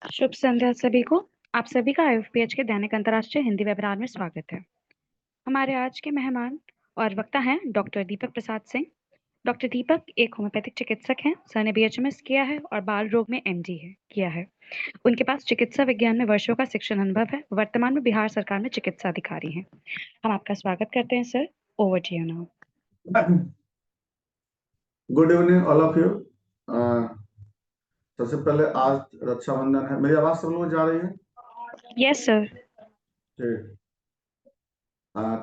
शुभ संध्या सभी को। आप सभी का आईएफपीएच के दैनिक अंतर्राष्ट्रीय हिंदी वेबिनार में स्वागत है। हमारे आज के मेहमान और वक्ता हैं डॉक्टर दीपक प्रसाद सिंह। डॉक्टर दीपक एक होम्योपैथिक चिकित्सक हैं। सर ने बीएचएमएस किया है और बाल रोग में एमडी किया है। उनके पास चिकित्सा विज्ञान में वर्षों का शिक्षण अनुभव है। वर्तमान में बिहार सरकार में चिकित्सा अधिकारी हैं। हम आपका स्वागत करते हैं sir. Over to you now. Good evening all of you. सबसे पहले आज रक्षाबंधन है। मेरी आवाज सब लोग जा रही है? Yes sir. ठीक।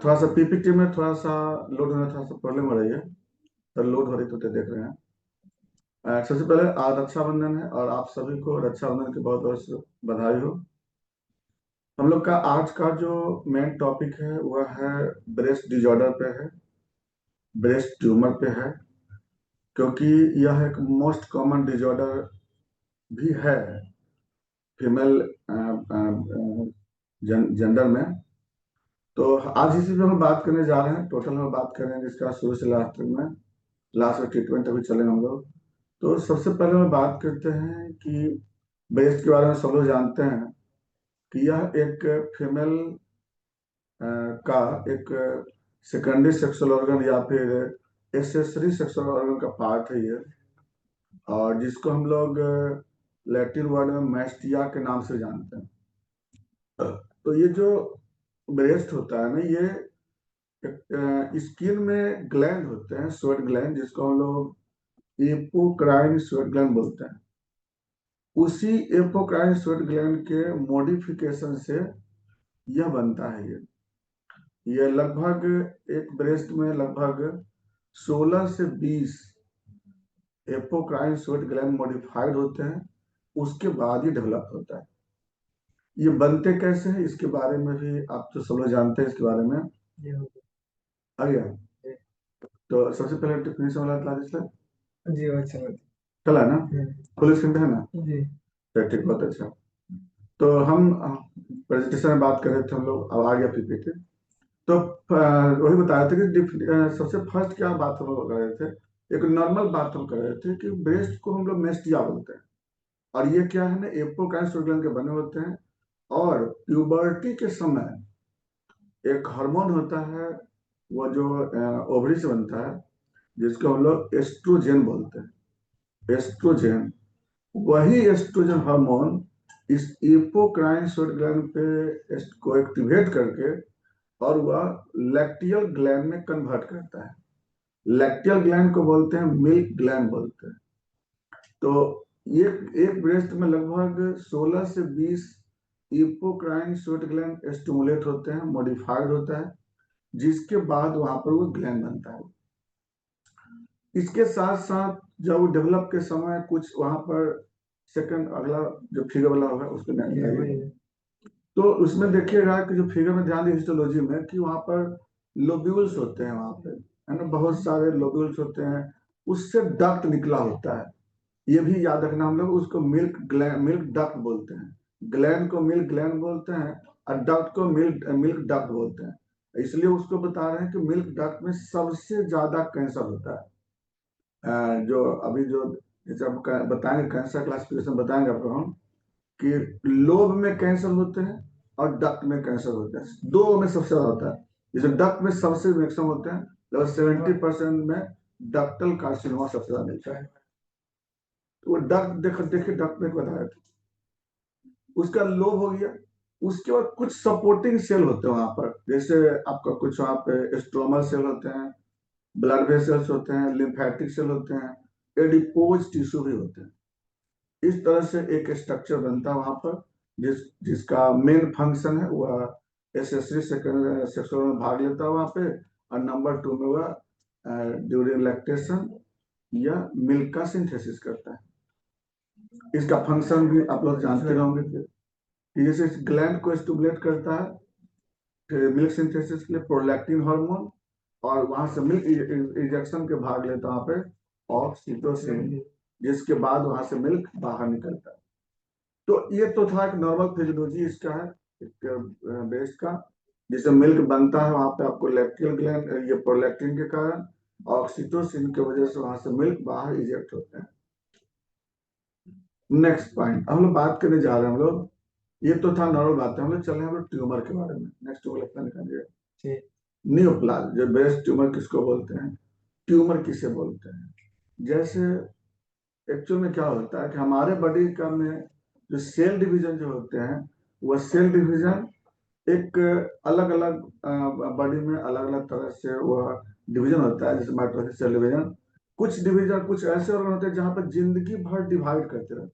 थोड़ा सा पीपीटी में थोड़ा सा लोड होने थोड़ा सा प्रॉब्लम हो रही है, तो लोड हो रही तो देख रहे हैं। सबसे पहले आज रक्षाबंधन है और आप सभी को रक्षाबंधन की बहुत बहुत बधाई हो। हम लोग का आज का जो मेन टॉपिक है वह है ब्रेस्ट डिजॉर्डर पे है, ब्रेस्ट ट्यूमर पे है, क्योंकि यह एक मोस्ट कॉमन डिजॉर्डर भी है फीमेल जेंडर में। तो आज इसी पे हम बात करने जा रहे हैं। टोटल में बात करेंगे इसका शुरू से लास्ट तक में, लास्ट में ट्रीटमेंट अभी चलेंगे हम लोग। तो सबसे पहले हम बात करते हैं कि ब्रेस्ट के बारे में सब लोग जानते हैं कि यह एक फीमेल का एक सेकेंडरी सेक्सुअल ऑर्गन या फिर एसेसरी सेक्सुअल ऑर्गन का पार्ट है ये, और जिसको हम लोग लैटिन वर्ड में मैस्टिया के नाम से जानते हैं। तो ये जो ब्रेस्ट होता है ना, ये स्किन में ग्लैंड होते हैं, स्वेट ग्लैंड, जिसको हम लोग एपोक्राइन स्वेट ग्लैंड बोलते हैं। उसी एपोक्राइन स्वेट ग्लैंड के मॉडिफिकेशन से यह बनता है। ये लगभग एक ब्रेस्ट में लगभग 16 से 20 एपोक्राइन स्वेट ग्लैंड मॉडिफाइड होते हैं, उसके बाद ही डेवलप होता है। ये बनते कैसे हैं इसके बारे में भी आप तो सब लोग जानते हैं इसके बारे में। आ गया। तो सबसे पहले डिफिनेशन वाला क्लास जी अच्छा चला ना, फुल स्क्रीन है ना जी। तो ठीक, बहुत अच्छा। तो हम प्रेजेंटेशन में बात कर रहे थे हम लोग, अब आ गया पीपीटी। तो वही बताया था कि सबसे फर्स्ट क्या बात हम लोग कर रहे थे, एक नॉर्मल बात हम कर रहे थे कि ब्रेस्ट को हम लोग मेस्टिया बोलते हैं, और ये क्या है ना, एपोक्राइन स्वेट ग्लैंड के बने होते हैं। और प्यूबर्टी के समय एक हार्मोन होता है, वो जो ओवरी से बनता है, जिसको हम लोग एस्ट्रोजन बोलते हैं। एस्ट्रोजन, वही एस्ट्रोजन हार्मोन इस एपोक्राइन स्वेट ग्लैंड पे को एक्टिवेट करके और वह लैक्टियल ग्लैंड में कन्वर्ट करता है। लैक्टियल ग्लैंड को बोलते हैं मिल्क ग्लैंड बोलते हैं। तो ये एक ब्रेस्ट में लगभग 16 से 20 एपोक्राइन स्वेट ग्लैंड स्टिमुलेट होते हैं, मॉडिफाइड होता है, जिसके बाद वहां पर वो ग्लैंड बनता है। इसके साथ साथ जब डेवलप के समय कुछ वहां पर सेकंड अगला जो फिगर वाला होगा उसको ध्यान, तो उसमें देखिएगा कि जो फिगर में ध्यान दें हिस्टोलॉजी में, कि वहां पर लोब्यूल्स होते हैं, वहां पे है ना, बहुत सारे लोब्यूल्स होते हैं, उससे डक्ट निकला होता है। ये भी याद रखना, हम लोग उसको मिल्क ग्लैंड, मिल्क डक्ट बोलते हैं। ग्लैंड को मिल्क ग्लैंड बोलते हैं और डक्ट को मिल्क मिल्क डक्ट बोलते हैं। इसलिए उसको बता रहे हैं कि मिल्क डक्ट में सबसे ज्यादा कैंसर होता है। जो अभी जो जैसे आप बताएंगे कैंसर क्लासिफिकेशन बताएंगे आपको हम, कि लोब में कैंसर होते हैं और डक्ट में कैंसर होता है, दो में सबसे ज्यादा होता है। जैसे डक्ट में सबसे मैक्सिमम होते हैं, लगभग 70% में डक्टल कार्सिनोमा सबसे ज्यादा मिलता है। तो वो डक्ट देखिए डक्ट में बताया था, उसका लोब हो गया। उसके बाद कुछ सपोर्टिंग सेल होते हैं वहां पर, जैसे आपका कुछ वहां पे स्ट्रोमल सेल होते हैं, ब्लड वेसल्स होते हैं, लिम्फेटिक सेल होते हैं, एडिपोज टिश्यू भी होते हैं। इस तरह से एक स्ट्रक्चर बनता है वहां पर, जिसका मेन फंक्शन है वह एसेसरी सेक्सुअल में भाग लेता है वहां पे, और नंबर 2 में वह ड्यूरिंग लैक्टेशन या मिल्क का सिंथेसिस करता है। इसका फंक्शन भी आप लोग जानते होंगे कि जैसे ग्लैंड को स्टिमुलेट करता है मिल्क सिंथेसिस के लिए प्रोलैक्टिन हार्मोन, और वहां से मिल्क इंजेक्शन के भाग लेता है वहां पे ऑक्सीटोसिन, जिसके बाद वहां से मिल्क बाहर निकलता है। तो ये तो था एक नॉर्मल फिजियोलॉजी इसका है, एक ब्रेस्ट का। जिससे मिल्क बनता है वहां पे आपको लैक्टियल ग्लैंड, ये प्रोलैक्टिन के कारण ऑक्सीटोसिन की वजह से वहां से मिल्क बाहर इजेक्ट होते हैं। नेक्स्ट पॉइंट हम लोग बात करने जा रहे हैं। हम लोग, ये तो था नॉर्मल बात है, हम लोग चल रहे हैं हम लोग ट्यूमर के बारे में। नेक्स्ट ट्यूमर लगता निकालिए। नियोप्लाज, जो ब्रेस्ट ट्यूमर किसको बोलते हैं, ट्यूमर किसे बोलते हैं। जैसे एक्चुअल में क्या होता है कि हमारे बॉडी का में जो सेल डिवीजन जो होते हैं, वह सेल डिवीजन एक अलग अलग बॉडी में अलग अलग तरह से वह डिवीजन होता है। जैसे माइटोसिस सेल डिवीजन, कुछ डिवीजन कुछ ऐसे ऑर्गन होते हैं जहां पर जिंदगी भर डिवाइड करते रहते हैं।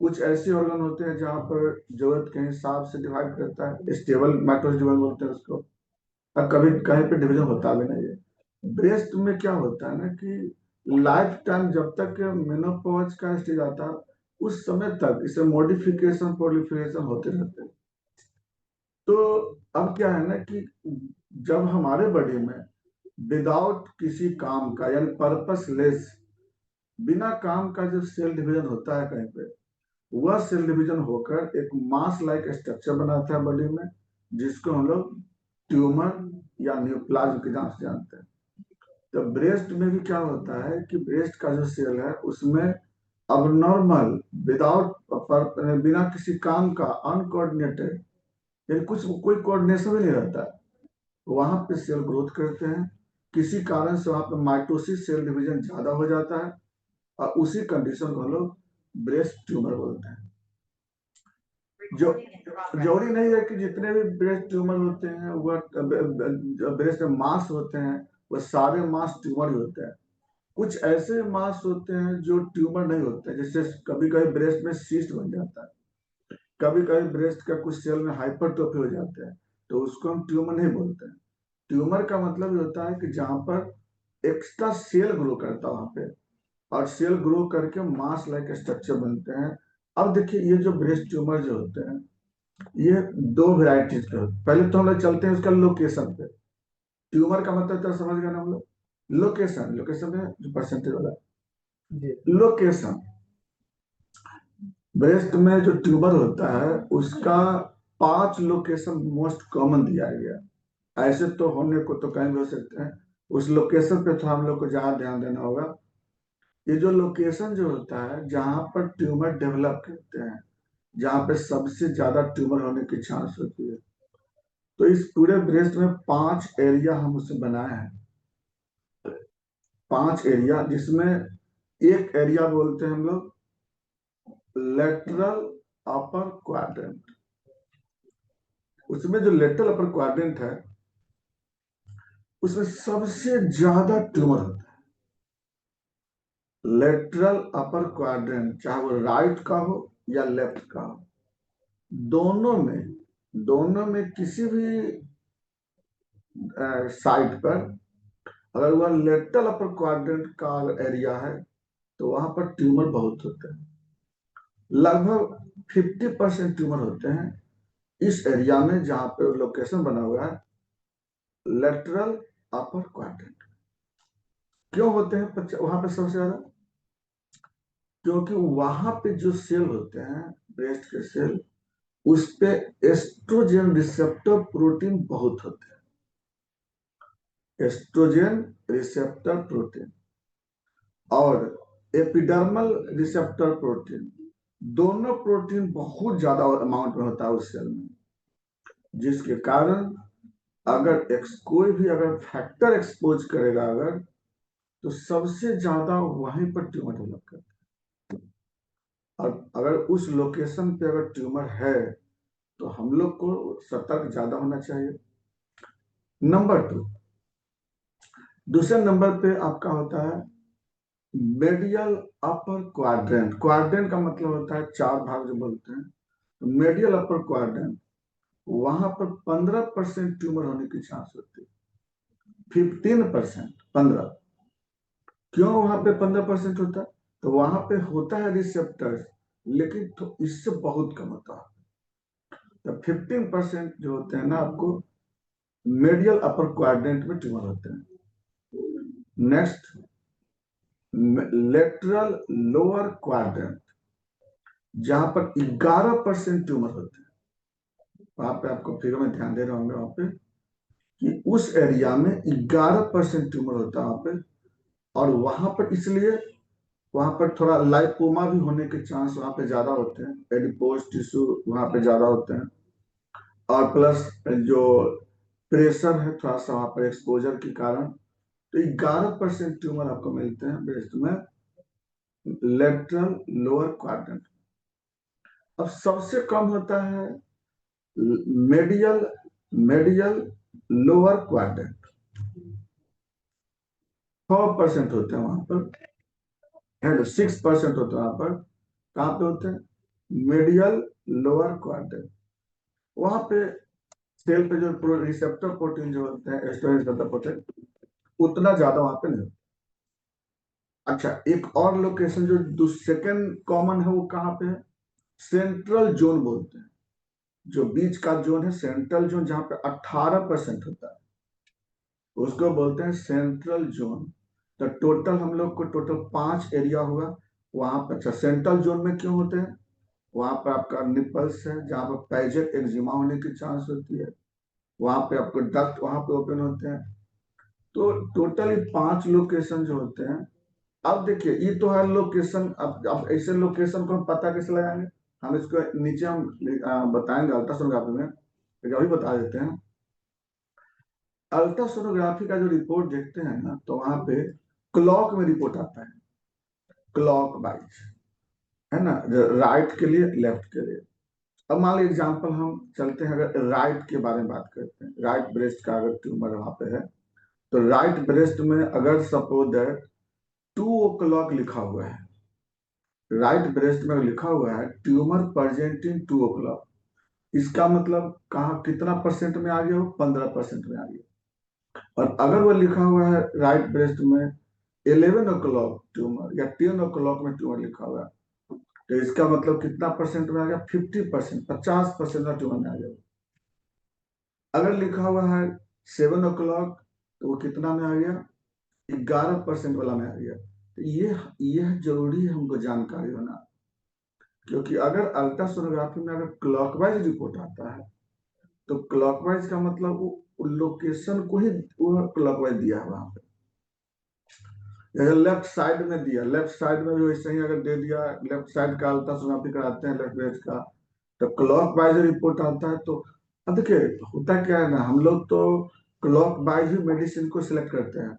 कुछ ऐसे ऑर्गन होते हैं जहां पर जरूरत के हिसाब से डिवाइड करता है, स्टेबल माइटोसिस डिवीजन बोलते हैं उसको। और कभी कहीं पे डिवीजन होता भी नहीं है। ब्रेस्ट में क्या होता है ना कि लाइफ टाइम जब तक मेनोपॉज का स्टेज आता है, उस समय तक इसे मॉडिफिकेशन प्रोलिफरेशन होते रहते हैं। तो अब क्या है ना कि जब हमारे बॉडी में विदाउट किसी काम का यानी पर्पसलेस, बिना काम का जो सेल डिवीजन होता है कहीं पे, वह सेल डिवीजन होकर एक मास लाइक स्ट्रक्चर बनाता है बॉडी में, जिसको हम लोग ट्यूमर या न्यूप्लाज्म के नाम से जानते हैं। तो ब्रेस्ट में भी क्या होता है कि ब्रेस्ट का जो सेल है उसमें अब नॉर्मल, विदाउट, बिना किसी काम का, अनकोऑर्डिनेटेड, यानी कुछ कोई कोऑर्डिनेशन भी नहीं रहता है, वहां पे सेल ग्रोथ करते हैं। किसी कारण से वहां पे माइटोसिस सेल डिवीजन ज्यादा हो जाता है, और उसी कंडीशन को हम लोग ब्रेस्ट ट्यूमर बोलते हैं। जो जरूरी नहीं है कि जितने भी ब्रेस्ट ट्यूमर होते हैं वह ब्रेस्ट में मास होते हैं वह सारे मास ट्यूमर ही होते हैं। कुछ ऐसे मास होते हैं जो ट्यूमर नहीं होते हैं, जैसे कभी कभी ब्रेस्ट में सीस्ट बन जाता है, कभी कभी ब्रेस्ट का कुछ सेल में हाइपरट्रोफी हो जाते हैं, तो उसको हम ट्यूमर नहीं बोलते हैं। ट्यूमर का मतलब ये होता है कि जहां पर एक्स्ट्रा सेल ग्रो करता है वहां पे, और सेल ग्रो करके मास लाइक स्ट्रक्चर बनते हैं। अब देखिए, ये जो ब्रेस्ट ट्यूमर जो होते हैं, ये दो वेराइटीज के होते हैं। पहले तो हम लोग चलते हैं उसका लोकेशन पे। ट्यूमर का मतलब तो समझ गए ना हम लोग। लोकेशन, लोकेशन है जो परसेंटेज वाला, लोकेशन। ब्रेस्ट में जो ट्यूमर होता है उसका 5 लोकेशन मोस्ट कॉमन दिया गया है। ऐसे तो होने को तो कहीं भी हो सकते हैं, उस लोकेशन पे तो हम लोग को ज्यादा ध्यान देना होगा। ये जो लोकेशन जो होता है जहां पर ट्यूमर डेवलप करते हैं, जहां पे सबसे ज्यादा ट्यूमर होने की चांस होती है, तो इस पूरे ब्रेस्ट में 5 एरिया हम उसे बनाए हैं। 5 एरिया, जिसमें एक एरिया बोलते हैं हम लोग लेटरल अपर क्वाड्रेंट। उसमें जो लेटरल अपर क्वाड्रेंट है उसमें सबसे ज्यादा ट्यूमर होता है। लेटरल अपर क्वाड्रेंट, चाहे वो राइट का हो या लेफ्ट का हो, दोनों में किसी भी साइड पर अगर वह लेटरल अपर क्वाड्रेंट का एरिया है तो वहां पर ट्यूमर बहुत होते हैं। लगभग 50% ट्यूमर होते हैं इस एरिया में जहां पे लोकेशन बना हुआ है लेटरल अपर क्वाड्रेंट। क्यों होते हैं वहां पे सबसे ज्यादा? क्योंकि वहां पे जो सेल होते हैं, ब्रेस्ट के सेल, उस पे एस्ट्रोजन रिसेप्टर प्रोटीन बहुत होते हैं। एस्ट्रोजन रिसेप्टर प्रोटीन और एपिडर्मल रिसेप्टर प्रोटीन, दोनों प्रोटीन बहुत ज्यादा अमाउंट में होता है उस सेल में, जिसके कारण अगर कोई भी अगर फैक्टर एक्सपोज करेगा अगर, तो सबसे ज्यादा वहीं पर ट्यूमर डेवलप करता है। और अगर उस लोकेशन पे अगर ट्यूमर है तो हम लोग को सतर्क ज्यादा होना चाहिए। नंबर 2, दूसरे नंबर पे आपका होता है मेडियल अपर क्वाड्रेंट। क्वाड्रेंट का मतलब होता है 4 भाग जो बोलते हैं, तो मेडियल अपर क्वाड्रेंट, वहां पर 15% ट्यूमर होने की चांस होती है। 15%, 15। क्यों वहां पे 15% होता है? तो वहां पे होता है रिसेप्टर्स, लेकिन तो इससे बहुत कम होता है। तो 15% जो होते हैं ना आपको मेडियल अपर क्वाड्रेंट में ट्यूमर होते हैं। नेक्स्ट, लेटरल लोअर क्वाड्रेंट, जहां पर 11% ट्यूमर होते हैं। वहां पे आपको फिगर में ध्यान देना होगा वहां पे कि उस एरिया में 11% ट्यूमर होता है वहां पे। और वहां पर इसलिए वहां पर थोड़ा लाइपोमा भी होने के चांस वहां पे ज्यादा होते हैं, एडिपोज टिश्यू वहां पे ज्यादा होते हैं। और प्लस जो प्रेशर है थोड़ा सा वहां पर एक्सपोजर के कारण, तो 11% ट्यूमर आपको मिलते हैं ब्रेस्ट में लेटरल लोअर क्वाड्रेंट। अब सबसे कम होता है मेडियल मेडियल लोअर क्वाड्रेंट, 4% होते हैं वहां पर, है 6% होते हैं वहां पर। कहाँ पे होते हैं? Medial lower quadrant. वहां पे सेल पे जो रिसेप्टर प्रोटीन जो होते हैं, एस्ट्रोजन रिसेप्टर प्रोटीन, उतना ज्यादा वहां पे नहीं होता। अच्छा, एक और लोकेशन जो सेकंड कॉमन है वो कहाँ पे है? सेंट्रल जोन बोलते हैं, जो बीच का जोन है सेंट्रल जोन, जहां पे 18% होता है, उसको बोलते हैं सेंट्रल जोन। तो टोटल हम लोग को टोटल 5 एरिया हुआ वहां पर। अच्छा, सेंट्रल जोन में क्यों होते हैं? वहां पर आपका निपल्स है, जहां पर पैजेट एक्जिमा होने की चांस होती है, वहां पे आपको डक्ट वहां पे ओपन होते हैं। तो टोटली 5 लोकेशन जो होते हैं। अब देखिए, ये तो है लोकेशन। अब ऐसे लोकेशन को हम पता कैसे लगाएंगे? हम इसको नीचे हम बताएंगे अल्ट्रासोनोग्राफी में, लेकिन अभी बता देते हैं। अल्ट्रासोनोग्राफी का जो रिपोर्ट देखते हैं ना, तो वहां पे क्लॉक में रिपोर्ट आता है, क्लॉक वाइज, है ना, राइट के लिए लेफ्ट के लिए। अब मान लीजिए एग्जाम्पल हम चलते हैं, अगर राइट के बारे में बात करते हैं, राइट ब्रेस्ट का अगर ट्यूमर वहां पे है, तो राइट ब्रेस्ट में अगर सपोज दैट 2 o'clock लिखा हुआ है, राइट ब्रेस्ट में लिखा हुआ है ट्यूमर प्रेजेंट इन 2 o'clock, इसका मतलब कहाँ कितना परसेंट में आ गया? वो 15% में आ गया। और अगर वो लिखा हुआ है राइट ब्रेस्ट में 11 o'clock ट्यूमर या 10 o'clock में ट्यूमर लिखा हुआ है, तो इसका मतलब कितना परसेंट में आ गया? 50%, 50% का ट्यूमर में आ गया। अगर लिखा हुआ है 7 o'clock, तो वो कितना में आ गया? 11% वाला में आ गया। तो यह जरूरी है हमको जानकारी होना, क्योंकि अगर अल्ट्रासोनोग्राफी में अगर क्लॉकवाइज रिपोर्ट आता है, तो क्लॉकवाइज का मतलब वो लोकेशन को ही वो क्लॉकवाइज दिया है वहां पे। अगर लेफ्ट साइड में दिया, लेफ्ट साइड में भी वैसे ही अगर दे दिया, लेफ्ट साइड का अल्ट्रासोनोग्राफी कराते हैं लेफ्ट ब्रेस्ट का, तो क्लॉकवाइज रिपोर्ट आता है। तो अब देखिए, होता क्या है ना, हम लोग तो क्लॉकवाइज ही मेडिसिन को सिलेक्ट करते हैं।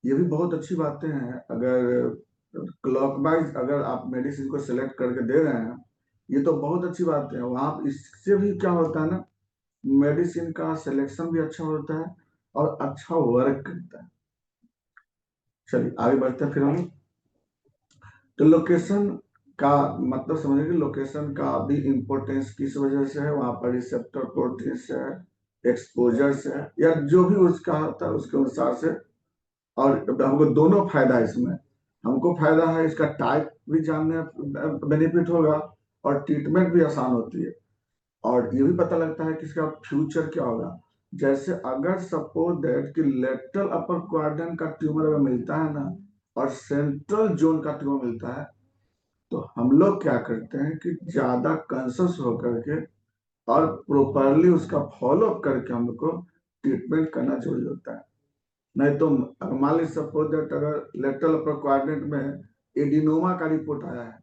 ये भी बहुत अच्छी बातें हैं, अगर क्लॉकवाइज अगर आप मेडिसिन को सिलेक्ट करके दे रहे हैं, ये तो बहुत अच्छी बात है। वहां इससे भी क्या होता है ना, मेडिसिन का सिलेक्शन भी अच्छा होता है और अच्छा वर्क करता है। चलिए आगे बढ़ते हैं फिर हम। तो लोकेशन का मतलब समझिए कि लोकेशन का भी इम्पोर्टेंस किस वजह से है, वहां पर रिसेप्टर प्रोटीन से है, एक्सपोजर से है, या जो भी उसका होता है उसके अनुसार से। और हमको दोनों फायदा है इसमें। हमको फायदा है इसका टाइप भी जानने बेनिफिट होगा, और ट्रीटमेंट भी आसान होती है, और ये भी पता लगता है कि इसका फ्यूचर क्या होगा। जैसे अगर सपोज दैट कि लेटरल अपर क्वाड्रेंट का ट्यूमर अगर मिलता है ना, और सेंट्रल जोन का ट्यूमर मिलता है, तो हम लोग क्या करते हैं कि ज्यादा कंसस होकर के और प्रॉपरली उसका फॉलो अप करके हम लोग को ट्रीटमेंट करना जरूरी होता है। नहीं तो मान लीजिए सपोज दैट अगर लेटरल अपर क्वाड्रेंट में एडिनोमा का रिपोर्ट आया है,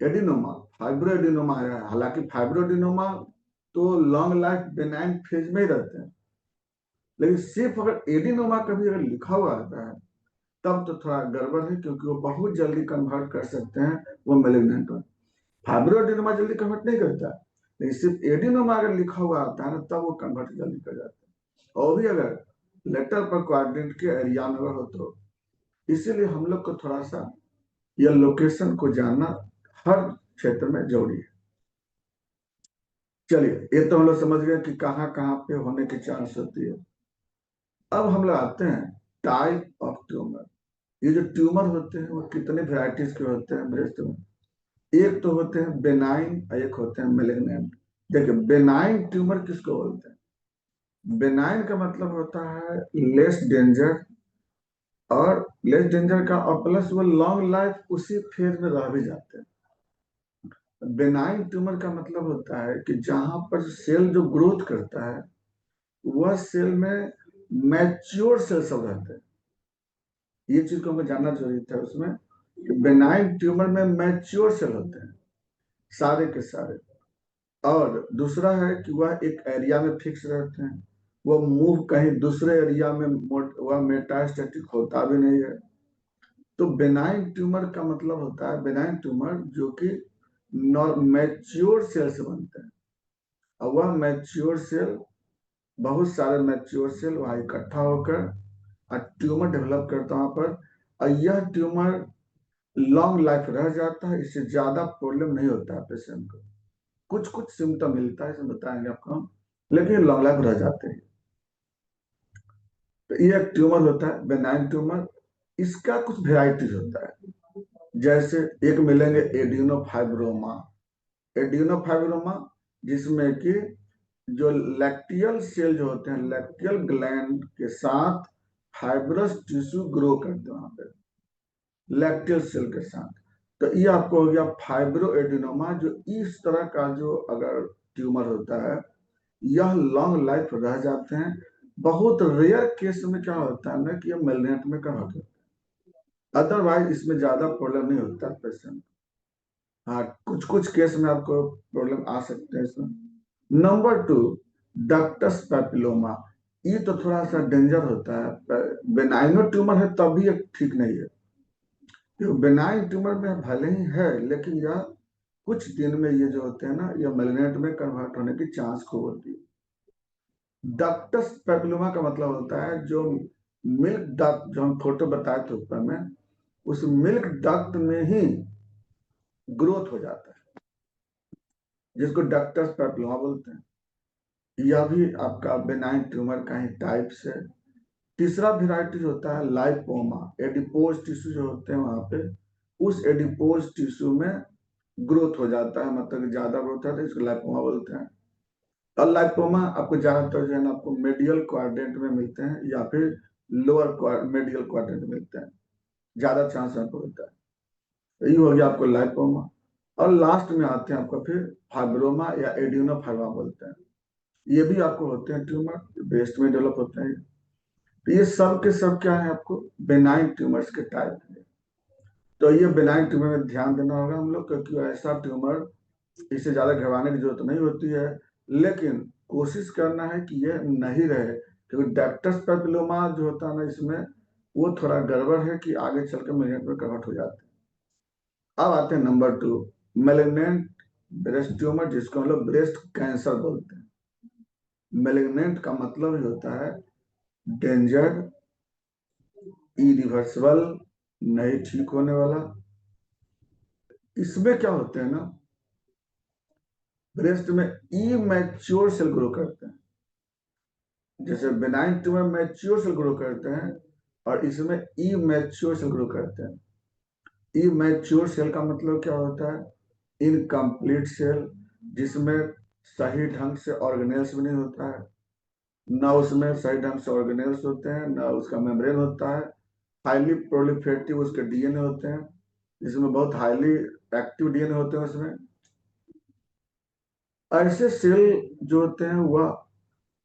एडिनोमा, फाइब्रो एडिनोमा आया है, हालांकि फाइब्रो एडिनोमा तो लॉन्ग लाइफ बेनाइन फेज में ही रहते हैं, लेकिन सिर्फ अगर एडिनोमा कभी अगर लिखा हुआ आता है, तब तो थोड़ा गड़बड़ है, क्योंकि वो बहुत जल्दी कन्वर्ट कर सकते हैं वो मेलिग्नेंट में। फाइब्रो एडिनोमा जल्दी कन्वर्ट नहीं करता, लेकिन सिर्फ एडिनोमा अगर लिखा हुआ आता है ना, तब वो कन्वर्ट जल्दी कर जाता है, और भी अगर लेटर पर क्वाड्रेंट के एरिया में अगर हो तो। इसीलिए हम लोग को थोड़ा सा यह लोकेशन को जानना हर क्षेत्र में जरूरी है। चलिए, ये तो हम लोग समझ गए कि कहाँ कहाँ पे होने की चांस होती है। अब हम लोग आते हैं टाइप ऑफ ट्यूमर। ये जो ट्यूमर होते हैं वो कितने वेराइटीज के होते हैं ब्रेस्ट में? एक तो होते हैं बेनाइन, एक होते हैं मेलिग्नेंट। देखिए, बेनाइन ट्यूमर किसको बोलते हैं? बेनाइन का मतलब होता है लेस डेंजर, और लेस डेंजर का, और प्लस वो लॉन्ग लाइफ उसी फेज में रह भी जाते हैं। बेनाइन ट्यूमर का मतलब होता है कि जहां पर सेल जो ग्रोथ करता है, वह सेल में मैच्योर सेल सब रहते हैं। ये चीज को हमें जानना जरूरी था उसमें। बेनाइन ट्यूमर में मैच्योर सेल होते हैं सारे के सारे, और दूसरा है कि वह एक एरिया में फिक्स रहते हैं, वो मूव कहीं दूसरे एरिया में वह मेटास्टेटिक होता भी नहीं है। तो बेनाइन ट्यूमर का मतलब होता है बेनाइन ट्यूमर जो कि मैच्योर सेल से बनते हैं, और वह मैच्योर सेल, बहुत सारे मैच्योर सेल वहां इकट्ठा होकर ट्यूमर डेवलप करता है वहां पर, और यह ट्यूमर लॉन्ग लाइफ रह जाता है, इससे ज्यादा प्रॉब्लम नहीं होता है पेशेंट को। कुछ कुछ सिम्टम मिलता है, इसमें बताएंगे आपको हम, लेकिन लॉन्ग लाइफ रह जाते हैं। तो ये एक ट्यूमर होता है बेनाइन ट्यूमर। इसका कुछ वेराइटीज होता है, जैसे एक मिलेंगे एडिनोफाइब्रोमा। एडिनोफाइब्रोमा जिसमें कि जो लैक्टियल सेल जो होते हैं, लैक्टियल ग्लैंड के साथ फाइब्रस टिश्यू ग्रो करते हैं वहां पे, लैक्टियल सेल के साथ। तो ये आपको हो गया फाइब्रो एडिनोमा। जो इस तरह का जो अगर ट्यूमर होता है, यह लॉन्ग लाइफ रह जाते हैं। बहुत रेयर केस में क्या होता है ना कि यह मेलनेट में कन्वर्ट होता है, अदरवाइज इसमें ज्यादा प्रॉब्लम नहीं होता पेशेंट। हाँ, कुछ कुछ केस में आपको प्रॉब्लम आ सकते हैं इसमें। Number two, ductus papilloma. ये तो थोड़ा सा डेंजर होता है, बेनाइनो ट्यूमर है तब भी ये ठीक नहीं है। बेनाइन ट्यूमर में भले ही है, लेकिन यह कुछ दिन में ये जो होते हैं ना, ये मेलिनेट में कन्वर्ट होने की चांस खूब होती है। डक्टस पेपिलोमा का मतलब होता है जो मिल्क डक्ट, जो हम फोटो बताए थे ऊपर में, उस मिल्क डक्ट में ही ग्रोथ हो जाता है, जिसको डक्टस पेपिलोमा बोलते हैं। यह भी आपका बेनाइन ट्यूमर का ही टाइप्स है। तीसरा वेराइटी होता है लाइपोमा। एडिपोज टिश्यू जो होते हैं वहां पे, उस एडिपोज टिश्यू में ग्रोथ हो जाता है, मतलब ज्यादा ग्रोथ होता है, इसको लाइपोमा बोलते हैं। और लाइपोमा आपको ज्यादातर जो है ना, आपको मेडियल क्वाड्रेंट में मिलते हैं या फिर लोअर मेडियल क्वाड्रेंट में मिलते हैं, ज्यादा चांस आपको होता है। तो ये हो गया आपको लाइपोमा। और लास्ट में आते हैं आपको फिर फाइब्रोमा या एडिनोफाइब्रोमा बोलते हैं। ये भी आपको होते हैं ट्यूमर, ब्रेस्ट में डेवलप होते हैं। तो ये सब के सब क्या है, आपको बेनाइन ट्यूमर्स के टाइप है। तो ये बेनाइन ट्यूमर में ध्यान देना होगा हम लोग, क्योंकि ऐसा ट्यूमर, इससे ज्यादा घबराने की जरूरत नहीं होती है, लेकिन कोशिश करना है कि ये नहीं रहे, क्योंकि डैक्टस पेपिलोमा जो होता है ना, इसमें वो थोड़ा गड़बड़ है कि आगे चलकर मेलिग्नेंट में कन्वर्ट हो जाते हैं। अब आते हैं number two, malignant breast tumour, जिसको हम लोग ब्रेस्ट कैंसर बोलते हैं। मेलिग्नेंट का मतलब ही होता है डेंजर, इरिवर्सिबल, नहीं ठीक होने वाला। इसमें क्या होते हैं ना, ब्रेस्ट में इमैच्योर सेल ग्रो करते हैं। जैसे benign tumour mature cell grow करते हैं, और इसमें इमैच्योर सेल ग्रो करते हैं। इमैच्योर सेल का मतलब क्या होता है, इनकम्प्लीट सेल, जिसमें सही ढंग से ऑर्गेनेल्स भी नहीं होता है, ना उसमें सही ढंग से ऑर्गेनेल्स होते हैं, ना उसका मेम्ब्रेन होता है। हाईली प्रोलिफेरेटिव उसके डीएनए होते हैं, जिसमें बहुत हाईली एक्टिव डीएनए होते हैं उसमें। ऐसे सेल जो होते हैं वह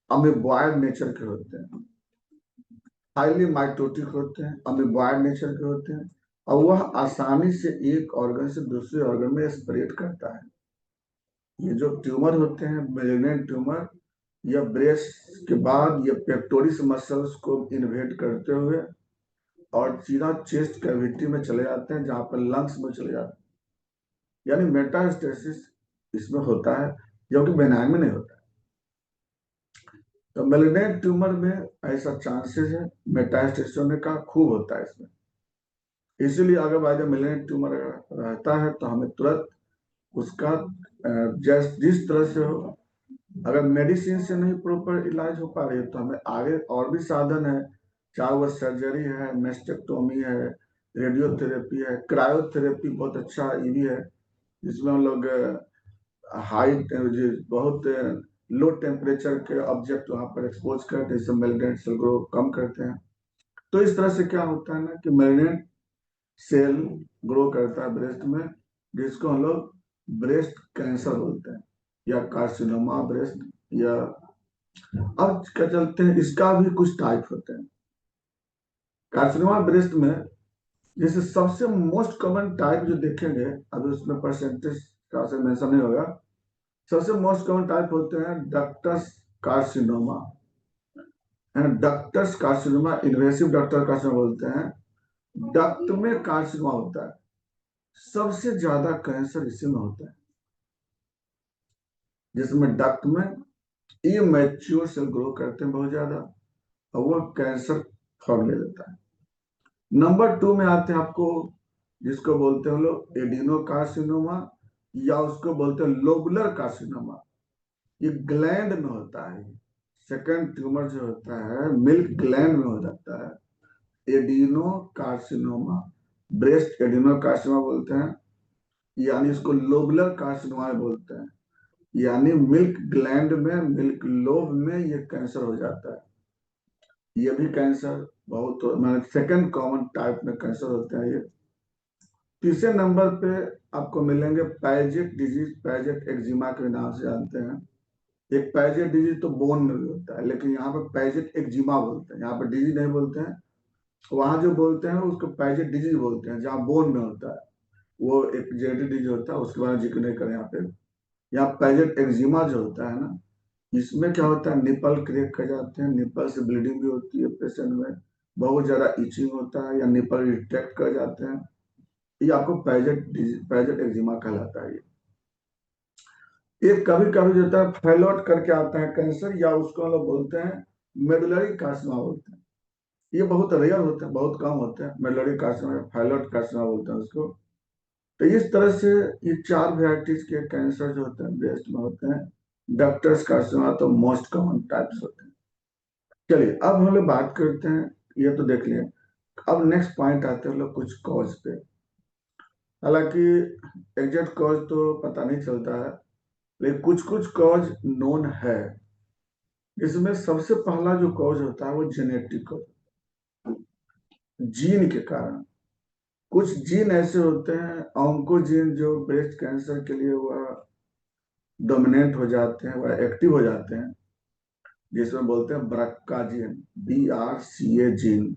अमीबॉयड नेचर के होते हैं, हाईली माइटोटिक होते हैं, अमीबॉयड नेचर के होते हैं, और वह आसानी से एक ऑर्गन से दूसरे ऑर्गन में स्प्रेड करता है। ये जो ट्यूमर होते हैं मेलिग्नेंट ट्यूमर, यह ब्रेस्ट के बाद ये पेक्टोरिस मसल्स को इन्वेड करते हुए और सीधा चेस्ट कैविटी में चले जाते हैं, जहां पर लंग्स में चले जाते हैं, यानी मेटास्टेसिस इसमें होता है, जो कि बेनाइन में नहीं होता है। तो मेलिग्नेंट ट्यूमर में ऐसा चांसेस है मेटास्टेसिस होने का खूब होता है इसमें। इसीलिए अगर बाय द मेलिग्नेंट ट्यूमर रहता है तो हमें तुरंत उसका जिस तरह से हो, अगर मेडिसिन से नहीं प्रॉपर इलाज हो पा रही है तो हमें आगे और भी साधन है, चाहे वो सर्जरी है, मेस्टेक्टोमी है, रेडियोथेरेपी है, क्रायोथेरेपी बहुत अच्छा ये भी है, जिसमें हम लोग हाई, बहुत लो टेम्परेचर के ऑब्जेक्ट वहां पर एक्सपोज करते हैं, मेलिग्नेंट सेल ग्रो कम करते हैं। तो इस तरह से क्या होता है ना कि मेलिग्नेंट सेल ग्रो करता है ब्रेस्ट में, जिसको हम लोग ब्रेस्ट कैंसर बोलते हैं, या कार्सिनोमा ब्रेस्ट, या अब क्या चलते हैं, इसका भी कुछ टाइप होते हैं। कार्सिनोमा ब्रेस्ट में जैसे सबसे मोस्ट कॉमन टाइप जो देखेंगे, अभी उसमें परसेंटेज का से मेंशन नहीं होगा, सबसे मोस्ट कॉमन टाइप होते हैं डक्टस कार्सिनोमा, है ductus carcinoma, invasive doctor carcinoma बोलते हैं। डक्ट में कार्सिनोमा होता है, सबसे ज्यादा कैंसर इसी में होता है, जिसमें डक्ट में इमेच्योर सेल ग्रो करते हैं बहुत ज्यादा, और वह कैंसर फॉर्म ले लेता है। नंबर 2 में आते हैं आपको, जिसको बोलते हैं लोग एडिनो कार्सिनोमा, या उसको बोलते हैं लोबुलर कार्सिनोमा। ये ग्लैंड में होता है। सेकंड ट्यूमर जो होता है मिल्क ग्लैंड में हो जाता है, adeno carcinoma, breast adeno carcinoma बोलते हैं, यानी इसको लोबुलर कार्सिनोमा बोलते हैं, यानी मिल्क ग्लैंड में, मिल्क लोब में ये कैंसर हो जाता है। ये भी कैंसर बहुत, मतलब सेकंड कॉमन टाइप में कैंसर होते हैं ये। तीसरे नंबर पे आपको मिलेंगे पैजेट डिजीज, पैजेट एक्जिमा के नाम से जानते हैं। एक पैजेट डिजीज तो बोन में भी होता है, लेकिन यहाँ पे पैजेट एक्जिमा बोलते हैं, यहाँ पे डिजीज नहीं बोलते हैं। वहां जो बोलते हैं उसको पैजेट डिजीज बोलते हैं, जहाँ बोन में होता है, वो एक जेनेटिक डिजीज होता है, उसके बारे में जिक्र नहीं करें यहाँ पे। यहाँ पैजेट एक्जिमा जो होता है ना, इसमें क्या होता है, निपल क्रैक कर जाते हैं, निपल से ब्लीडिंग भी होती है पेशेंट में, बहुत ज्यादा इचिंग होता है, या निपल रिट्रैक्ट कर जाते हैं। ये आपको पैजेट एक्जिमा कहलाता है। ये कभी कभी जो होता है फैलोट करके आता है कैंसर, या उसको हम लोग बोलते हैं मेडुलरी कार्सिनोमा बोलते हैं। ये बहुत रेयर होते हैं, बहुत कम होते हैं, मेडुलरी कार्सिनोमा, फैलोट कार्सिनोमा बोलते हैं उसको। तो इस तरह से ये 4 वेराइटीज के कैंसर जो होते हैं ब्रेस्ट में होते हैं। डक्टर्स कार्सिनोमा तो मोस्ट कॉमन टाइप्स होते हैं। चलिए अब हम लोग बात करते हैं, ये तो देख लिए। अब नेक्स्ट पॉइंट आते हैं हम लोग कुछ कॉज पे। हालांकि एग्जैक्ट कॉज तो पता नहीं चलता है, लेकिन कुछ कुछ कॉज नोन है। इसमें सबसे पहला जो कॉज होता है वो जेनेटिक कॉज, जीन के कारण। कुछ जीन ऐसे होते हैं ऑन्कोजीन, जो ब्रेस्ट कैंसर के लिए वह डोमिनेंट हो जाते हैं, वह एक्टिव हो जाते हैं, जिसमें बोलते हैं BRCA gene, BRCA gene.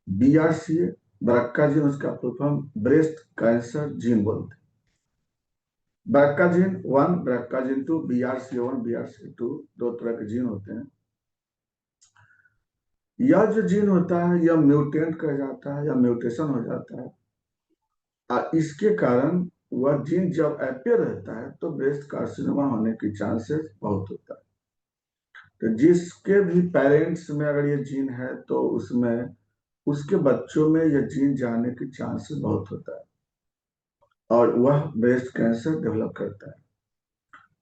BRCA, BRCA gene, उसका full form breast cancer gene बोलते हैं। BRCA gene 1, BRCA gene 2, BRCA 1, BRCA 2, दो तरह के जीन होते हैं। यह जो जीन होता है यह म्यूटेंट कर जाता है, या म्यूटेशन हो जाता है, और इसके कारण वह जीन जब अपियर रहता है तो ब्रेस्ट कार्सिनोमा होने की चांसेस बहुत होता है। तो जिसके भी पेरेंट्स में अगर ये जीन है तो उसमें उसके बच्चों में यह जीन जाने की चांसेस बहुत होता है, और वह ब्रेस्ट कैंसर डेवलप करता है।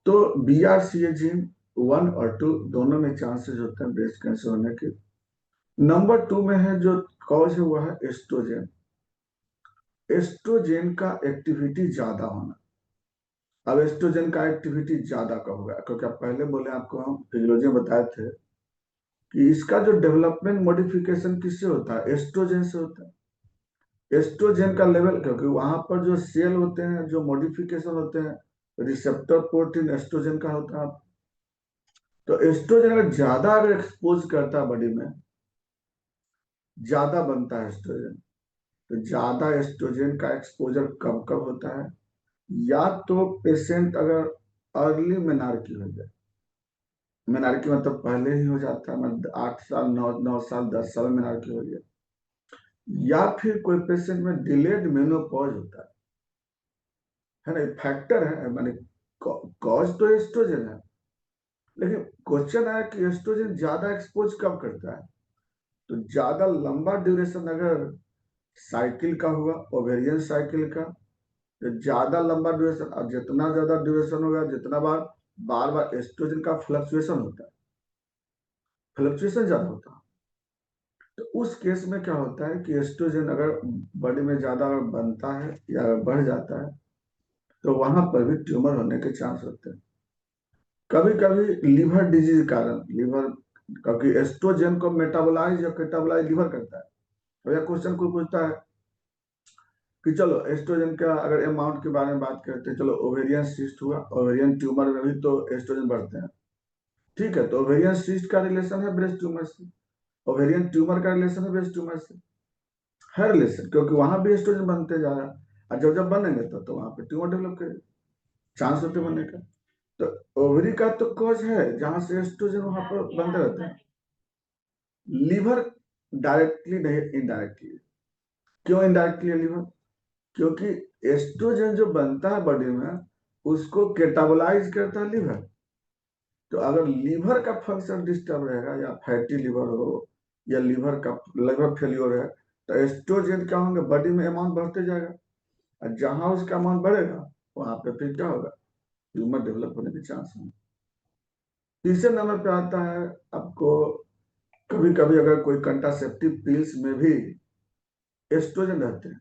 तो BRCA जीन 1 और 2 दोनों में चांसेस होते हैं ब्रेस्ट कैंसर होने के। नंबर 2 में है जो कॉज है वह है एस्ट्रोजन। एस्ट्रोजन का एक्टिविटी ज्यादा होना। अब एस्ट्रोजन का एक्टिविटी ज्यादा कब होगा, क्योंकि आप पहले बोले, आपको हम फिजियोलॉजी में बताए थे कि इसका जो डेवलपमेंट मॉडिफिकेशन किससे होता है, एस्ट्रोजन से होता है। एस्ट्रोजन का लेवल, क्योंकि वहां पर जो सेल होते हैं, जो मॉडिफिकेशन होते हैं, रिसेप्टर प्रोटीन एस्ट्रोजन का होता है। तो एस्ट्रोजन अगर ज्यादा अगर एक्सपोज करता है बॉडी में, ज्यादा बनता है एस्ट्रोजन। तो ज्यादा एस्ट्रोजन का एक्सपोजर कब कब होता है, या तो पेशेंट अगर अर्ली मेनार्की हो जाए, मेनार्की मतलब पहले ही हो जाता है, मतलब 8 साल, 9 9 साल, 10 साल में मेनार्की हो जाए, या फिर कोई पेशेंट में डिलेड मेनोपॉज होता है ना, फैक्टर है, माने कॉज तो एस्ट्रोजन है, लेकिन क्वेश्चन है कि एस्ट्रोजन ज्यादा एक्सपोज कब करता है। तो ज्यादा लंबा ड्यूरेशन अगर साइकिल का हुआ, ओवेरियन साइकिल का, तो ज्यादा लंबा ड्यूरेशन, और जितना ज्यादा ड्यूरेशन होगा, जितना बार बार बार एस्ट्रोजन का फ्लक्चुएशन होता है, फ्लक्चुएशन ज्यादा होता है, तो उस केस में क्या होता है कि एस्ट्रोजन अगर बॉडी में ज्यादा बनता है या बढ़ जाता है, तो वहां पर भी ट्यूमर होने के चांस होते हैं। कभी कभी लीवर डिजीज कारण, लीवर, क्योंकि एस्ट्रोजन को मेटाबोलाइज या कैटाबोलाइज लीवर करता है। तो यह क्वेश्चन कोई पूछता है कि चलो एस्ट्रोजन का अगर अमाउंट के बारे में बात करते हैं, चलो ओवेरियन सिस्ट हुआ, ओवेरियन ट्यूमर में भी तो एस्ट्रोजन बढ़ते हैं, ठीक है, तो ओवेरियन सिस्ट का रिलेशन है ब्रेस्ट ट्यूमर से, ओवेरियन ट्यूमर का रिलेशन है ब्रेस्ट ट्यूमर से, है रिलेशन, क्योंकि वहां भी एस्ट्रोजन बनते जा रहा है, और जब जब बनेंगे तो वहां पे ट्यूमर डेवलप करेगा, चांस होते बनने का। तो ओवरी का तो कॉज है जहां से एस्ट्रोजन वहां पर बनते रहते हैं। लीवर डायरेक्टली नहीं, इनडायरेक्टली। क्यों इनडायरेक्टली लीवर? क्योंकि एस्ट्रोजन जो बनता है बॉडी में, उसको केटाबोलाइज करता है लीवर। तो अगर लीवर का फंक्शन डिस्टर्ब रहेगा, या फैटी लीवर हो, या लीवर फेल्योर है, तो एस्ट्रोजन क्या होंगे, बॉडी में अमाउंट बढ़ते जाएगा, और जहां उसका अमाउंट बढ़ेगा वहां पे फिर क्या होगा, ट्यूमर डेवलप होने के चांस होंगे। तीसरे नंबर पे आता है आपको, कभी कभी अगर कोई कंट्रासेप्टिव पिल्स में भी एस्ट्रोजन रहते हैं,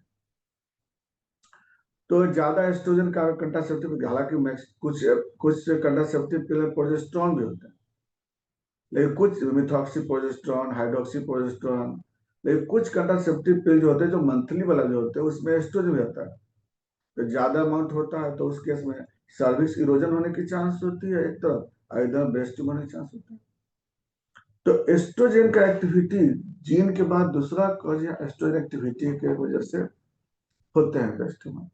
तो ज्यादा एस्ट्रोजन का कंट्रासेप्टिव, हालांकि कुछ कुछ कंट्रासेप्टिव पिल में प्रोजेस्टेरॉन भी होता है, लेकिन कुछ मिथॉक्सी प्रोजेस्टेरॉन, हाइड्रोक्सी प्रोजेस्टेरॉन, लेकिन कुछ कंट्रासेप्टिव पिल जो होते हैं, जो मंथली वाला जो होते हैं, उसमें एस्ट्रोजन भी होता है। तो ज्यादा अमाउंट होता है तो उस केस में सर्विक्स इरोजन होने की चांस होती है एक तरफ, और इधर ब्रेस्ट ट्यूमर होने की चांस होता है। तो एस्ट्रोजन का एक्टिविटी जीन के बाद दूसरा कॉज या एस्ट्रोजन एक्टिविटी की वजह से होते हैं ब्रेस्ट ट्यूमर।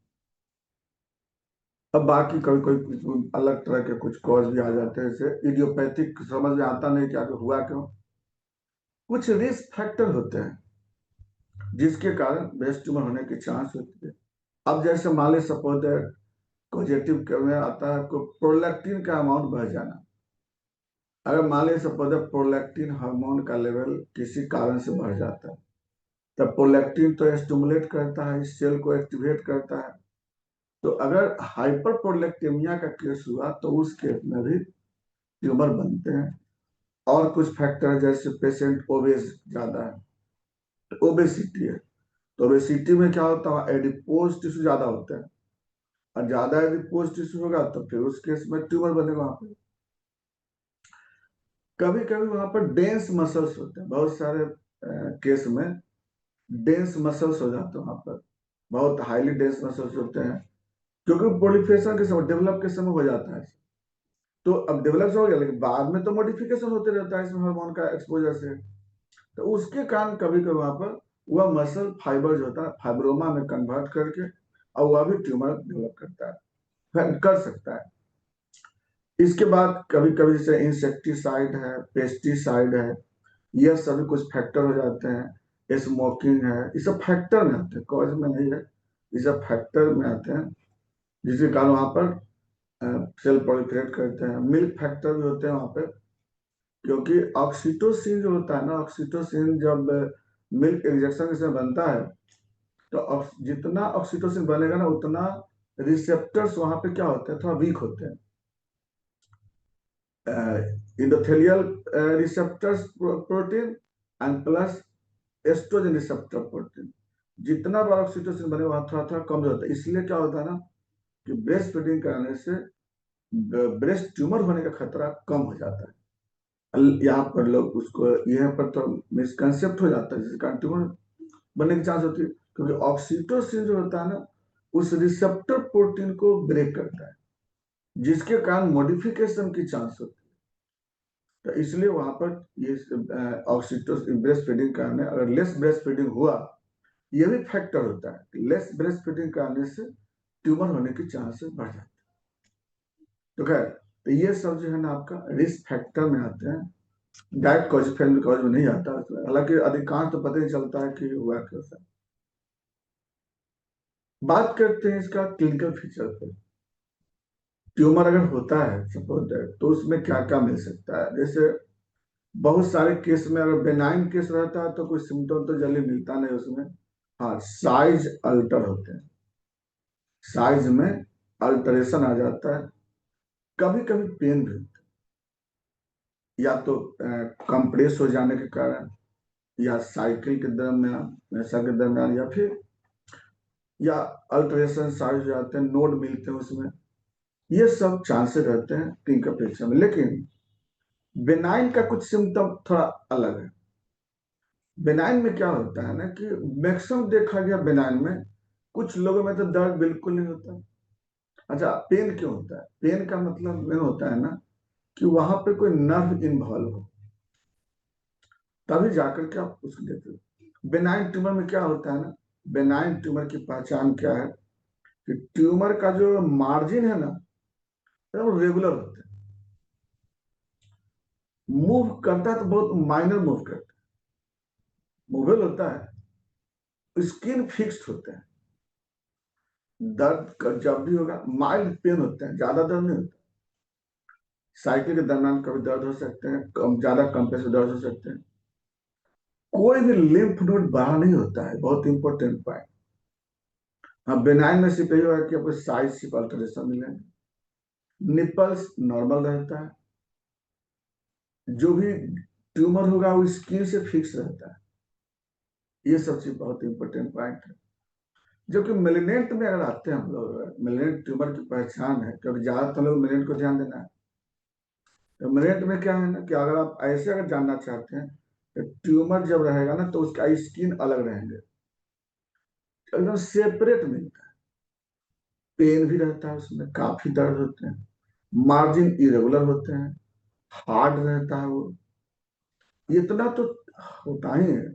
अब बाकी कभी कोई अलग तरह के कुछ कॉज भी आ जाते हैं, जैसे इडियोपैथिक, समझ में आता नहीं क्या हुआ क्यों। कुछ रिस्क फैक्टर होते हैं जिसके कारण ब्रेस्ट ट्यूमर होने की चांस होती है। अब जैसे मान ली सपोज पॉजिटिव में आता है आपको प्रोलैक्टिन का अमाउंट बढ़ जाना। अगर मान ली सपोज प्रोलैक्टिन हार्मोन का लेवल किसी कारण से बढ़ जाता है, तब प्रोलैक्टिन तो स्टिमुलेट करता है, इस सेल को एक्टिवेट करता है। तो अगर हाइपर प्रोलैक्टेमिया का केस हुआ तो उस केस में भी ट्यूमर बनते हैं। और कुछ फैक्टर जैसे पेशेंट ओबेस ज्यादा है, तो ओबेसिटी है, तो ओबेसिटी में क्या होता है, एडिपोज टिश्यू ज्यादा होता है, और ज्यादा एडिपोज टिश्यू होगा तो फिर उस केस में ट्यूमर बनेगा वहां पे। कभी कभी वहां पर डेंस मसल्स होते हैं, बहुत सारे केस में डेंस मसल्स हो जाते हैं वहां पर, बहुत हाईली डेंस मसल्स होते हैं, क्योंकि प्रोलिफरेशन के समय, डेवलप के समय हो जाता है। तो अब डेवलप हो गया, लेकिन बाद में तो मॉडिफिकेशन होते रहता है इसमें हार्मोन का एक्सपोजर से। तो उसके कारण कभी कभी वहां पर वह मसल फाइबर जो होता है फाइब्रोमा में कन्वर्ट करके, और वह भी ट्यूमर डेवलप करता है, कर सकता है। इसके बाद कभी कभी जैसे इंसेक्टिसाइड है, पेस्टिसाइड है, यह सभी कुछ फैक्टर हो जाते हैं। स्मोकिंग है, ये सब फैक्टर में आते हैं, कॉज में नहीं है, ये सब फैक्टर में आते हैं, जिसके कारण वहां पर सेल प्रोलिफरेट करते हैं। मिल्क फैक्टर भी होते हैं वहां पे, क्योंकि ऑक्सीटोसिन जो होता है ना, ऑक्सीटोसिन जब मिल्क इंजेक्शन के समय बनता है, तो जितना ऑक्सीटोसिन बनेगा ना, उतना रिसेप्टर्स वहां पे क्या होते हैं, थोड़ा वीक होते हैं। Endothelial receptors protein and plus estrogen receptor protein, जितना बार ऑक्सीटोसिन बने वहां थोड़ा थोड़ा कम होता है। इसलिए क्या होता है ना, कि ब्रेस्ट फीडिंग कराने से ब्रेस्ट ट्यूमर होने का खतरा कम हो जाता है। यहाँ पर लोग उसको, यहाँ पर तो मिसकंसेप्ट हो जाता है, जिसके कारण ट्यूमर बनने की चांस होती है, क्योंकि ऑक्सीटोसिन जो होता है ना, उस रिसेप्टर प्रोटीन को ब्रेक करता है, जिसके कारण मॉडिफिकेशन की चांस होती है। तो इसलिए वहां पर ये ऑक्सीटोसिन ब्रेस्ट फीडिंग कराने, अगर लेस ब्रेस्ट फीडिंग हुआ, ये भी फैक्टर होता है, लेस ब्रेस्ट फीडिंग कराने से ट्यूमर होने की चांसेस बढ़ जाते हैं। तो खैर, तो ये सब जो है ना आपका रिस्क फैक्टर में आते हैं, डायरेक्ट कॉज फैमिली कॉज में नहीं आता। हालांकि अधिकांश तो पता ही चलता है कि हुआ कैसा। बात करते हैं इसका क्लिनिकल फीचर पे। ट्यूमर अगर होता है सपोज तो उसमें क्या क्या मिल सकता है, जैसे बहुत सारे केस में अगर बेनाइन केस रहता है तो कोई सिम्टम तो जल्दी मिलता नहीं उसमें। हाँ, साइज अल्टर होते हैं, साइज में अल्टरेशन आ जाता है। कभी कभी पेन भी होता है, या तो कंप्रेस हो जाने के कारण, या साइकिल के दरमियान, ऐसा के दरमियान, या फिर या अल्टरेशन साइज हो जाते हैं, नोड मिलते हैं उसमें। ये सब चांसेस रहते हैं क्लिनिकल पिक्चर में। लेकिन बेनाइन का कुछ सिम्टम थोड़ा अलग है। बेनाइन में क्या होता है ना, कि मैक्सिमम देखा गया बेनाइन में कुछ लोगों में तो दर्द बिल्कुल नहीं होता। अच्छा, पेन क्यों होता है? पेन का मतलब में होता है ना, कि वहां पे कोई नर्व इन्वॉल्व हो, तभी जाकर के आप उसको देते हो। बेनाइन ट्यूमर में क्या होता है ना, बेनाइन ट्यूमर की पहचान क्या है कि ट्यूमर का जो मार्जिन है ना, वो रेगुलर होता है। मूव करता है तो बहुत माइनर मूव करता है, मूवेबल होता है, स्किन फिक्स्ड होता है। दर्द जब भी होगा माइल्ड पेन होता है, ज्यादा दर्द नहीं होता। साइकिल के दरमियान कभी दर्द हो सकते हैं, कम ज्यादा कम पे से दर्द हो सकते हैं। कोई भी लिम्फ नोड बड़ा नहीं होता है, बहुत इंपॉर्टेंट पॉइंट। हाँ, बेनाइन में सिर्फ यही होगा कि आपको साइज सिर्फ अल्टरेशन मिलेंगे, निपल्स नॉर्मल रहता है, जो भी ट्यूमर होगा वो स्किन से फिक्स रहता है। ये सब चीज बहुत इंपॉर्टेंट पॉइंट है। जो कि मेलिनेंट में अगर आते हैं हम लोग, मेलिनेंट ट्यूमर की पहचान है, क्योंकि ज्यादातर लोग मेलिनेंट को ध्यान देना है। तो मेलिनेंट में क्या है ना कि अगर आप ऐसे अगर जानना चाहते हैं, तो ट्यूमर जब रहेगा ना तो उसका स्किन अलग रहेंगे, एकदम सेपरेट मिलता है। पेन भी रहता है, उसमें काफी दर्द होते हैं, मार्जिन इरेगुलर होते हैं, हार्ड रहता है वो। इतना तो होता ही है।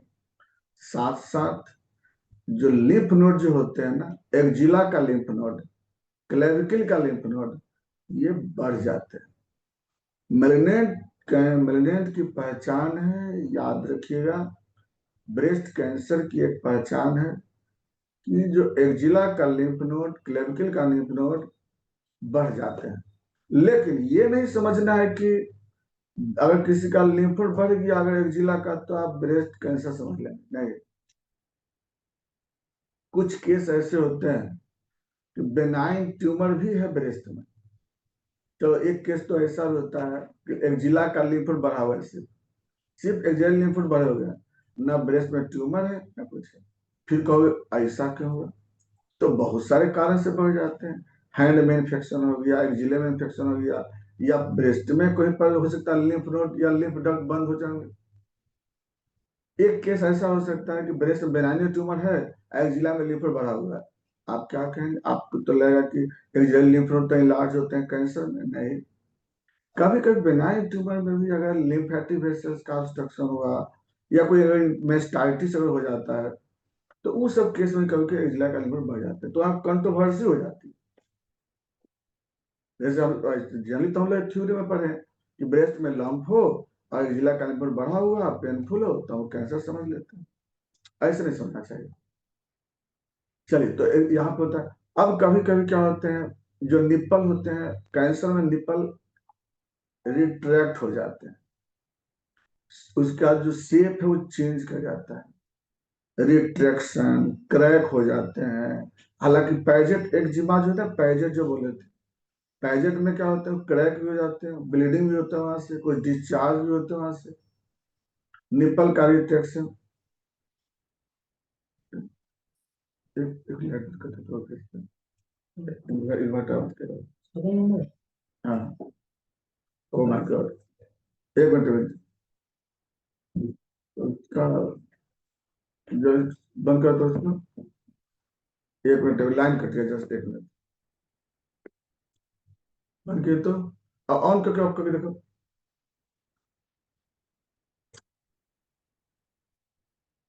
साथ साथ जो लिम्फ नोड जो होते हैं ना, एक्जिला का लिम्फ नोड, क्लेविकल का लिम्फ नोड, ये बढ़ जाते हैं। मेलिनेंट मेलिनेंट की पहचान है, याद रखिएगा, ब्रेस्ट कैंसर की एक पहचान है कि जो एक्जिला का लिम्फ नोड, क्लेविकल का लिम्फ नोड बढ़ जाते हैं। लेकिन ये नहीं समझना है कि अगर किसी का लिम्फ नोड बढ़ गया अगर एक्जिला का, तो आप ब्रेस्ट कैंसर समझ लेंगे, नहीं। कुछ केस ऐसे होते हैं कि बेनाइन ट्यूमर भी है ब्रेस्ट में। तो एक केस तो ऐसा भी होता है कि एक्जिला का लिम्फ नोड बढ़ा हुआ है, सिर्फ सिर्फ एक्जिला लिम्फ नोड बढ़े हुए हैं, ना ब्रेस्ट में ट्यूमर है ना कुछ है। फिर कहोगे ऐसा क्यों हुआ, तो बहुत सारे कारण से बढ़ जाते हैं। हैंड में इन्फेक्शन हो गया, एक्जिले में इन्फेक्शन हो गया, या ब्रेस्ट में कोई पर हो सकता है लिम्फ नोड या लिम्फ डक्ट बंद हो जाएंगे। एक केस ऐसा हो सकता है कि ब्रेस्ट में बेनाइन ट्यूमर है, एक्जिला में लिम्फ नोड बढ़ा हुआ है। आप क्या कहेंगे, आपको तो लगेगा कि एक्जिला लिम्फ नोड तो इलाज होते हैं कैंसर में, नहीं। कभी कभी बेनाइन ट्यूमर में भी अगर लिम्फेटिक वेसल्स का ऑब्स्ट्रक्शन हुआ या कोई अगर मेस्टाइटिस अगर हो जाता है, तो उस सब केस में कभी कभी एक्जिला का लिम्फ नोड बढ़ जाते हैं, तो आप कंट्रोवर्सी हो जाती है। जैसे हम जनरली तो हम लोग थ्योरी में पढ़े हैं कि ब्रेस्ट में लंप हो और एक्जिला का लिम्फ नोड बढ़ा हुआ पेनफुल हो तो हम कैंसर समझ लेते हैं। ऐसे नहीं समझना चाहिए। चलिए, तो यहाँ पे होता है। अब कभी कभी क्या होते हैं, जो निप्पल होते हैं कैंसर में, निप्पल रिट्रैक्ट हो जाते हैं, उसका जो शेप है वो चेंज कर जाता है, रिट्रैक्शन, क्रैक हो जाते हैं। हालांकि पैजेट एक्जिमा जो होता है, पैजेट जो बोले थे, पैजेट में क्या होता है, क्रैक भी हो जाते हैं, ब्लीडिंग भी होता है वहां से, कुछ डिस्चार्ज भी होता है वहां से। निपल का रिट्रैक्शन, एक मिनट करते तो इन्वर्टर हाँ, ओ माय गॉड, एक मिनट उसका जो बंद कर दो उसको, एक मिनट लाइन कट गया, जस्ट एक मिनट। बंद किए तो ऑन करके ऑफ करके देखो।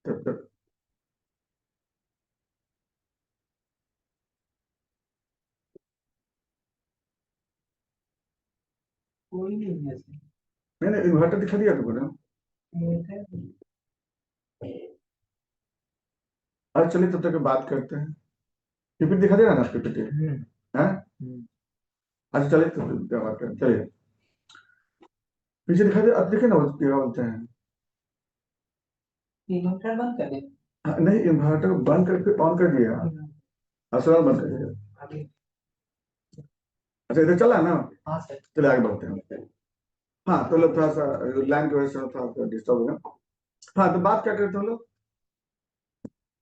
तब तक कोई नहीं है, नहीं नहीं इन्वर्टर दिखा दिया तुमको ना। अच्छा चलिए, तब तक बात करते हैं। पीपीटी दिखा देगा ना पीपीटी, हाँ। अच्छा चलिए, तो बात करते हैं, चलिए। पीछे दिखा दे, अब देखे ना वो क्या बोलते हैं। इन्वर्टर बंद कर दे। हाँ, नहीं इन्वर्टर बंद करके ऑन कर दिया, असला बंद कर दिया। अच्छा इधर चला ना। हाँ सर, चलिए आगे बढ़ते हैं। हाँ तो लोग थोड़ा सा लाइन की वजह से थोड़ा सा डिस्टर्ब हो गया। हाँ, तो बात क्या करते हैं हम लोग,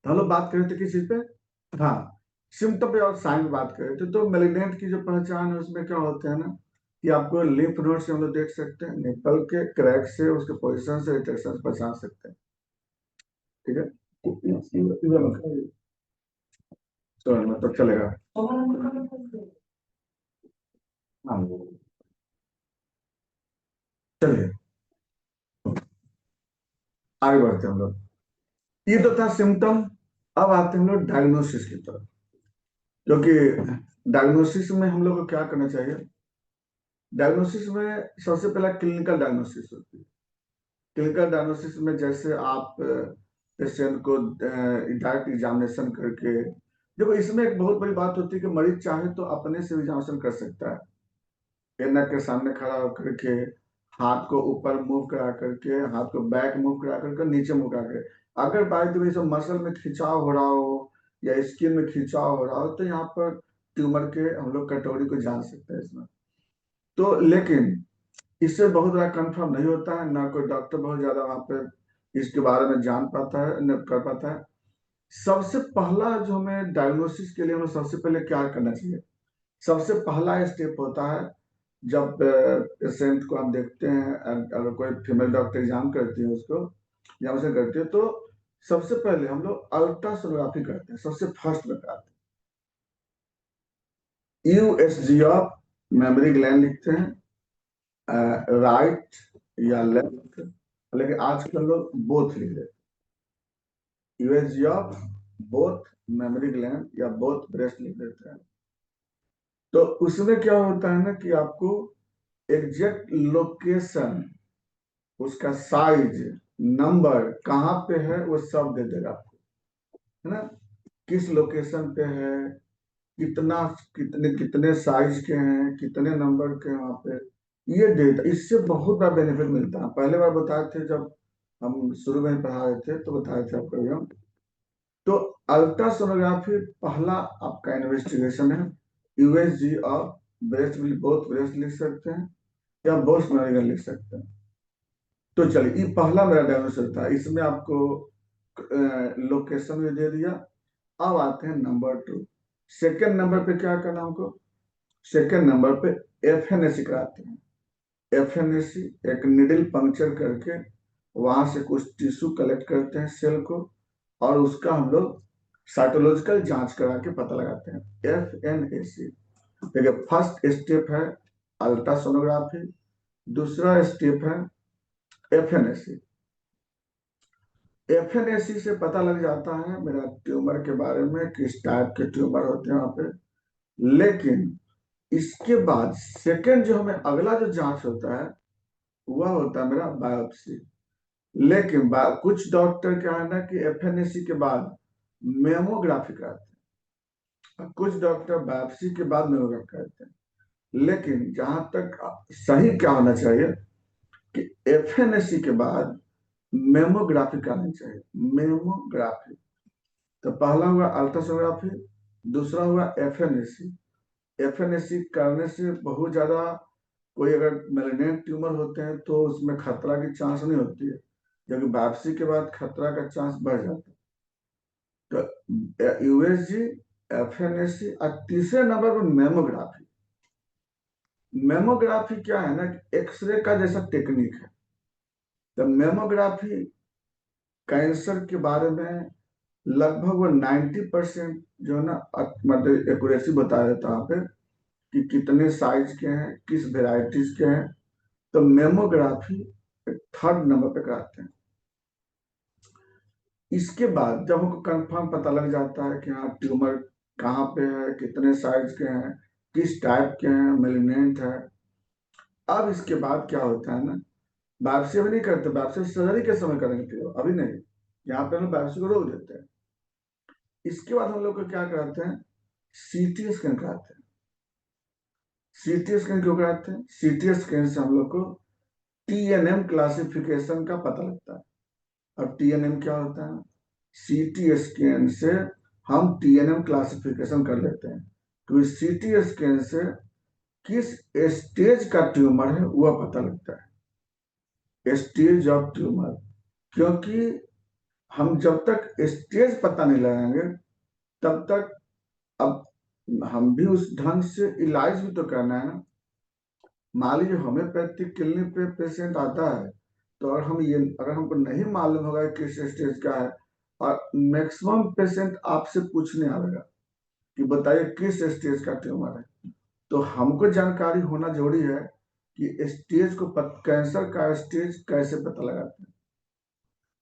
तो हम लोग बात कर रहे थे किस चीज पे, हाँ, सिम्टम पे और साइन पे बात कर रहे थे। तो मेलिग्नेंट की जो पहचान है उसमें क्या होते हैं ना, कि आपको लिम्फ नोड से हम लोग देख सकते हैं, निपल के क्रैक से, उसके पोजीशन से, रिट्रैक्शन से पहचान सकते हैं। ठीक है, तो मतलब चलेगा। हाँ, चलिए आगे बढ़ते हैं हम लोग। ये तो था सिम्टम। अब आते हैं हम लोग डायग्नोसिस की तरफ, क्योंकि डायग्नोसिस में हम लोग को क्या करना चाहिए। डायग्नोसिस में सबसे पहला क्लिनिकल डायग्नोसिस होती है। क्लिनिकल डायग्नोसिस में जैसे आप पेशेंट को डायरेक्ट एग्जामिनेशन करके, देखो इसमें एक बहुत बड़ी बात होती है कि मरीज चाहे तो अपने से एग्जामिनेशन कर सकता है, ऐनक के सामने खड़ा होकर के, हाथ को ऊपर मूव करा करके, हाथ को बैक मूव करा करके, नीचे मूव करा करके। अगर बाय द वे मसल में खिंचाव हो रहा हो या स्किन में खिंचाव हो रहा हो तो यहाँ पर ट्यूमर के हम लोग कैटेगरी को जान सकते हैं इसमें। तो लेकिन इससे बहुत बड़ा कंफर्म नहीं होता है, ना कोई डॉक्टर बहुत ज्यादा वहां पे इसके बारे में जान पाता है, न कर पाता है। सबसे पहला जो हमें डायग्नोसिस के लिए हमें सबसे पहले क्या करना चाहिए, सबसे पहला स्टेप होता है जब पेशेंट को हम देखते हैं, अगर कोई फीमेल डॉक्टर एग्जाम करती है उसको एग्जामिनेशन करती है, तो सबसे पहले हम लोग अल्ट्रासोनोग्राफी करते हैं, सबसे फर्स्ट बताते हैं। यूएसजी ऑफ मेमोरी ग्लैंड लिखते हैं, राइट या लेफ्ट, लेकिन आजकल लोग बोथ लिख देते हैं। USG of both memory gland या बोथ ब्रेस्ट लिख देते हैं। तो उसमें क्या होता है ना कि आपको एग्जैक्ट लोकेशन, उसका साइज, नंबर कहाँ पे है वो सब दे देगा आपको, है ना। किस लोकेशन पे है, कितना, कितने कितने साइज के हैं, कितने नंबर के हैं वहाँ पे, ये डेटा, इससे बहुत बड़ा बेनिफिट मिलता है। पहले बार बताए थे जब हम शुरू में पढ़ा रहे थे तो बताए थे आपको हम। तो अल्ट्रासोनोग्राफी पहला आपका इन्वेस्टिगेशन है। यूएसजी ऑफ ब्रेस्ट, भी बोथ ब्रेस्ट लिख सकते हैं या बोथ नॉर्मल लिख सकते हैं। तो चलिए, ये पहला मेरा डायग्नोसिस था, इसमें आपको लोकेशन भी दे दिया। अब आते हैं नंबर 2। सेकेंड नंबर पे क्या करना हमको, सेकेंड नंबर पे एफएनएसी कराते हैं। एफएनएसी एक निडल पंक्चर करके वहां से कुछ टिश्यू कलेक्ट करते हैं सेल को, और उसका हम लोग साइटोलॉजिकल जांच करा के पता लगाते हैं। एफएनएसी देखिए, फर्स्ट स्टेप है अल्ट्रासोनोग्राफी, दूसरा स्टेप है एफएनएसी। एफएनएसी से पता लग जाता है मेरा ट्यूमर के बारे में, किस टाइप के ट्यूमर होते हैं वहां पे। लेकिन इसके बाद सेकंड जो हमें अगला जो जांच होता है वह होता है मेरा बायोप्सी। लेकिन कुछ डॉक्टर क्या है ना कि एफएनएसी के बाद मेमोग्राफी कराते हैं, कुछ डॉक्टर बायोप्सी के बाद मेमोग्राफी कराते हैं। लेकिन जहां तक सही क्या होना चाहिए कि एफएनएसी के बाद मेमोग्राफी करानी चाहिए, मेमोग्राफी। तो पहला हुआ अल्ट्रासोनोग्राफी, दूसरा हुआ एफएनएसी। एफएनएसी करने से बहुत ज्यादा, कोई अगर मेलिग्नेंट ट्यूमर होते हैं तो उसमें खतरा की चांस नहीं होती है, जबकि बायोप्सी के बाद खतरा का चांस बढ़ जाता है। तो यूएसजी, एफएनएसी, और तीसरे नंबर पर मेमोग्राफी। मेमोग्राफी क्या है ना, एक्सरे का जैसा टेक्निक है। तो मेमोग्राफी कैंसर के बारे में लगभग वो 90% जो है ना, मतलब एक्यूरेसी बता देता है वहाँ पे कि कितने साइज के हैं, किस वेराइटीज के हैं। तो मेमोग्राफी थर्ड नंबर पे कराते हैं। इसके बाद जब हमको कंफर्म पता लग जाता है कि हाँ ट्यूमर कहाँ पे है, कितने साइज के हैं, किस टाइप के हैं, मेलिग्नेंट है, अब इसके बाद क्या होता है ना, बायोप्सी अभी नहीं करते, बायोप्सी सर्जरी के समय करेंगे, फिर अभी नहीं, यहाँ पे हम बायोप्सी को रोक देते हैं। इसके बाद हम लोग को क्या कराते हैं, सीटी स्कैन कराते हैं। सीटी स्कैन क्यों कराते हैं, सीटी स्कैन से हम लोग को टीएनएम क्लासिफिकेशन का पता लगता है। अब टीएनएम क्या होता है, सीटी स्कैन से हम टीएनएम क्लासिफिकेशन कर लेते हैं, तो सीटी स्कैन से किस स्टेज का ट्यूमर है वह पता लगता है, स्टेज ऑफ ट्यूमर। क्योंकि हम जब तक स्टेज पता नहीं लगाएंगे तब तक, अब हम भी उस ढंग से इलाज भी तो करना है ना। मान लीजिए होम्योपैथिक क्लिनिक पे पेशेंट आता है, तो और हम ये, अगर हमको नहीं मालूम होगा कि किस स्टेज का है, और मैक्सिमम पेशेंट आपसे पूछने आएगा कि बताइए किस स्टेज का ट्यूमर है, तो हमको जानकारी होना जरूरी है कि स्टेज को कैंसर का स्टेज कैसे पता लगाते हैं।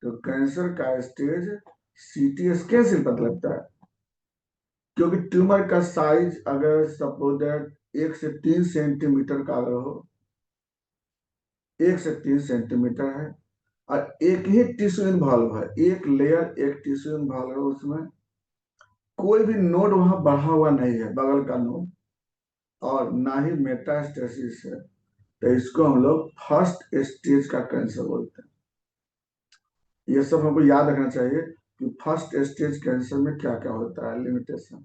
तो कैंसर का स्टेज सीटी स्कैन से पता लगता है, क्योंकि ट्यूमर का साइज अगर सपोज दैट 1 से 3 सेंटीमीटर का अगर हो, 1 से 3 सेंटीमीटर है, और एक ही टिश्यू इन्वॉल्व है, एक लेयर एक टिश्यू इन्वॉल्व है, उसमें कोई भी नोड वहां बढ़ा हुआ नहीं है, बगल का नोड, और ना ही मेटास्टेसिस है, तो इसको हम लोग फर्स्ट स्टेज का कैंसर बोलते हैं। ये सब हमको याद रखना चाहिए कि फर्स्ट स्टेज कैंसर में क्या क्या होता है, लिमिटेशन।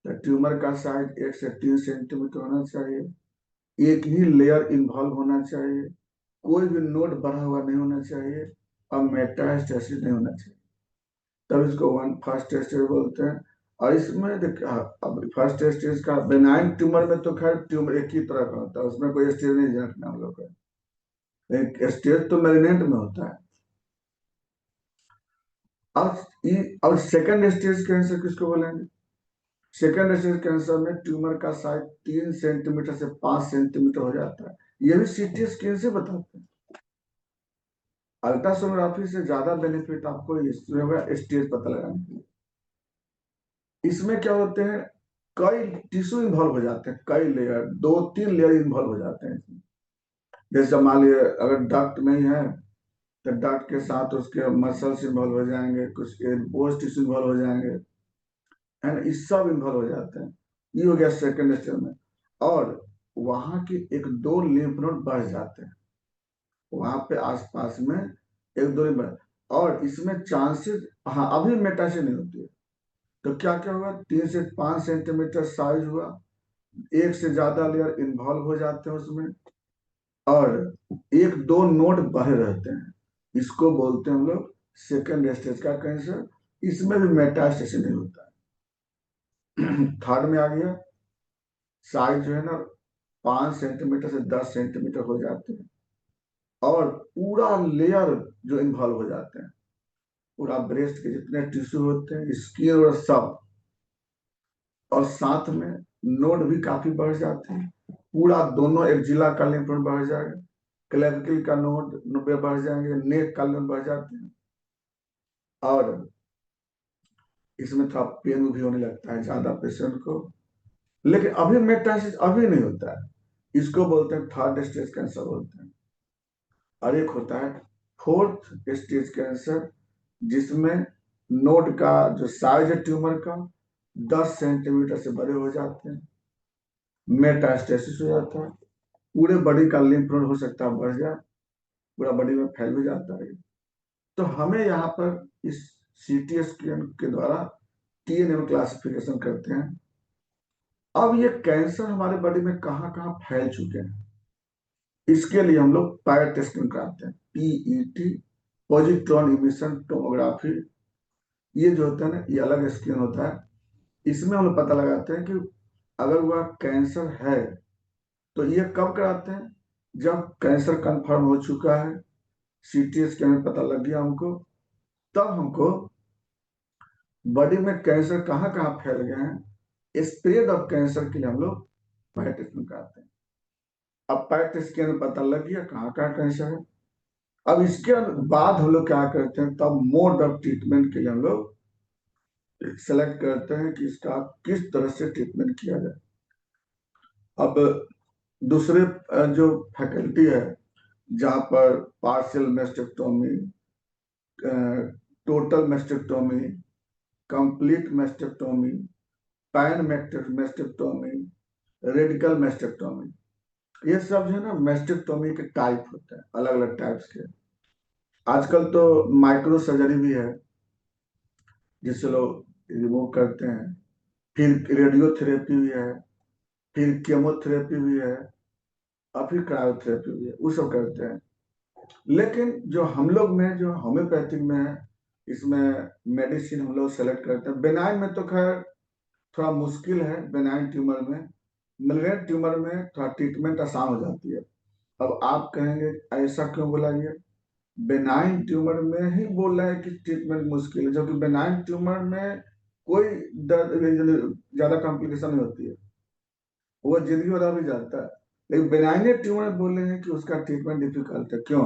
तो ट्यूमर का साइज 1 से 3 सेंटीमीटर होना चाहिए, एक ही लेयर इन्वॉल्व होना चाहिए, कोई भी नोड बढ़ा हुआ नहीं होना चाहिए, और मेटास्टेसिस नहीं होना चाहिए, तब इसको वन फर्स्ट स्टेज बोलते हैं। और इसमें अब फर्स्ट स्टेज का बेनाइन ट्यूमर में तो खैर ट्यूमर एक ही तरह का होता है, उसमें कोई स्टेज नहीं रखना हम लोग का, एक स्टेज तो मैलिनेंट में होता है। अब सेकंड स्टेज कैंसर किसको बोलेंगे? सेकंड स्टेज कैंसर में ट्यूमर का साइज 3 सेंटीमीटर से 5 सेंटीमीटर हो जाता है, ये भी सीटी स्कैन से बताते हैं। अल्ट्रासोनोग्राफी से ज्यादा बेनिफिट आपको इसमें होगा स्टेज पता लगाने के लिए। इसमें क्या होते हैं, कई टिश्यू इन्वॉल्व हो जाते हैं, कई लेयर, 2-3 लेयर इन्वॉल्व हो जाते हैं इसमें। जैसे मान लीजिए अगर डक्ट नहीं है, तो डक्ट के साथ उसके मसल्स इन्वॉल्व हो जाएंगे, कुछ एडपोज टिश्यू इन्वॉल्व हो जाएंगे, है ना, ये सब इन्वॉल्व हो जाते हैं। ये हो गया सेकंड स्टेज में। और वहां के एक दो लिम्फ नोड बढ़ जाते हैं, वहां पे आसपास में एक दो लिम्फ, और इसमें चांसेस, हाँ अभी मेटास्टेसिस नहीं होती है। तो क्या क्या हुआ, 3 से 5 सेंटीमीटर साइज हुआ, एक से ज्यादा लेयर इन्वॉल्व हो जाते हैं उसमें, और एक दो नोड बढ़े रहते हैं, इसको बोलते हैं हम लोग सेकेंड स्टेज का कैंसर। इसमें भी मेटास्टेसिस नहीं होता है। थर्ड में आ गया, साइज जो है ना 5 सेंटीमीटर से 10 सेंटीमीटर हो जाते हैं, और पूरा लेयर जो इन्वॉल्व हो जाते हैं, पूरा ब्रेस्ट के जितने टिश्यू होते हैं, स्किन और सब, और साथ में नोड भी काफी बढ़ जाते हैं, पूरा दोनों एक्जिला का लिम्फ नोड बढ़ जाएगा, क्लेविकल का नोड बढ़ जाएंगे, नेक का नोड बढ़ जाते हैं, और इसमें थोड़ा पेन भी होने लगता है ज्यादा पेशेंट को। लेकिन अभी मेटास्टेसिस अभी नहीं होता है, इसको बोलते हैं थर्ड स्टेज कैंसर बोलते हैं। और एक होता है फोर्थ स्टेज कैंसर, जिसमें नोड का जो साइज है ट्यूमर का 10 सेंटीमीटर से बड़े हो जाते हैं, मेटास्टेसिस हो जाता है, पूरे बॉडी का लिम्फ नोड हो सकता है बढ़ जाए, पूरा बॉडी में फैल भी जाता है। तो हमें यहाँ पर इस सीटी स्कैन के द्वारा टीएनएम क्लासिफिकेशन करते हैं। अब ये कैंसर हमारे बॉडी में कहाँ कहाँ फैल चुके हैं, इसके लिए हम लोग पैट टेस्टिंग कराते हैं, पीईटी, पॉजिट्रॉन इमिशन टोमोग्राफी। ये जो होता है ना, ये अलग स्कैन होता है, इसमें हम लोग पता लगाते हैं कि अगर वह कैंसर है। तो ये कब कराते हैं, जब कैंसर कंफर्म हो चुका है, सीटी स्कैन में पता लग गया हमको, तब हमको बॉडी में कैंसर कहाँ कहाँ फैल गए हैं, स्प्रेड ऑफ कैंसर के लिए हम लोग पैट स्कैन कराते हैं। अब पैट स्कैन में पता लग गया कहाँ कहाँ कैंसर है, अब इसके बाद हम लोग क्या करते हैं, तब मोड ऑफ ट्रीटमेंट के लिए हम लोग सेलेक्ट करते हैं कि इसका किस तरह से ट्रीटमेंट किया जाए। अब दूसरे जो फैकल्टी है, जहाँ पर partial mastectomy, total mastectomy, complete mastectomy, pan mastectomy, radical mastectomy, ये सब जो है ना मेस्टेक्टोमी के टाइप होते हैं, अलग अलग टाइप्स के। आजकल तो माइक्रो सर्जरी भी है, जिससे लोग रिमूव करते हैं, फिर रेडियोथेरेपी भी है, फिर केमोथेरेपी भी है, और फिर क्रायोथेरेपी भी है, वो सब करते हैं। लेकिन जो हम लोग में, जो होम्योपैथिक में है, इसमें मेडिसिन हम लोग सेलेक्ट करते हैं। बेनाइन में तो खैर थोड़ा मुश्किल है, बेनाइन ट्यूमर में, मेलिग्नेंट ट्यूमर में थोड़ा ट्रीटमेंट आसान हो जाती है। अब आप कहेंगे ऐसा क्यों बोला गया, बेनाइन ट्यूमर में ही बोल रहा है कि ट्रीटमेंट मुश्किल है, जबकि बेनाइन ट्यूमर में कोई ज्यादा कॉम्प्लिकेशन नहीं होती है, वो जिंदगी भर भी जाता है। लेकिन बेनाइन ट्यूमर बोल रहे हैं कि उसका ट्रीटमेंट डिफिकल्ट है, क्यों?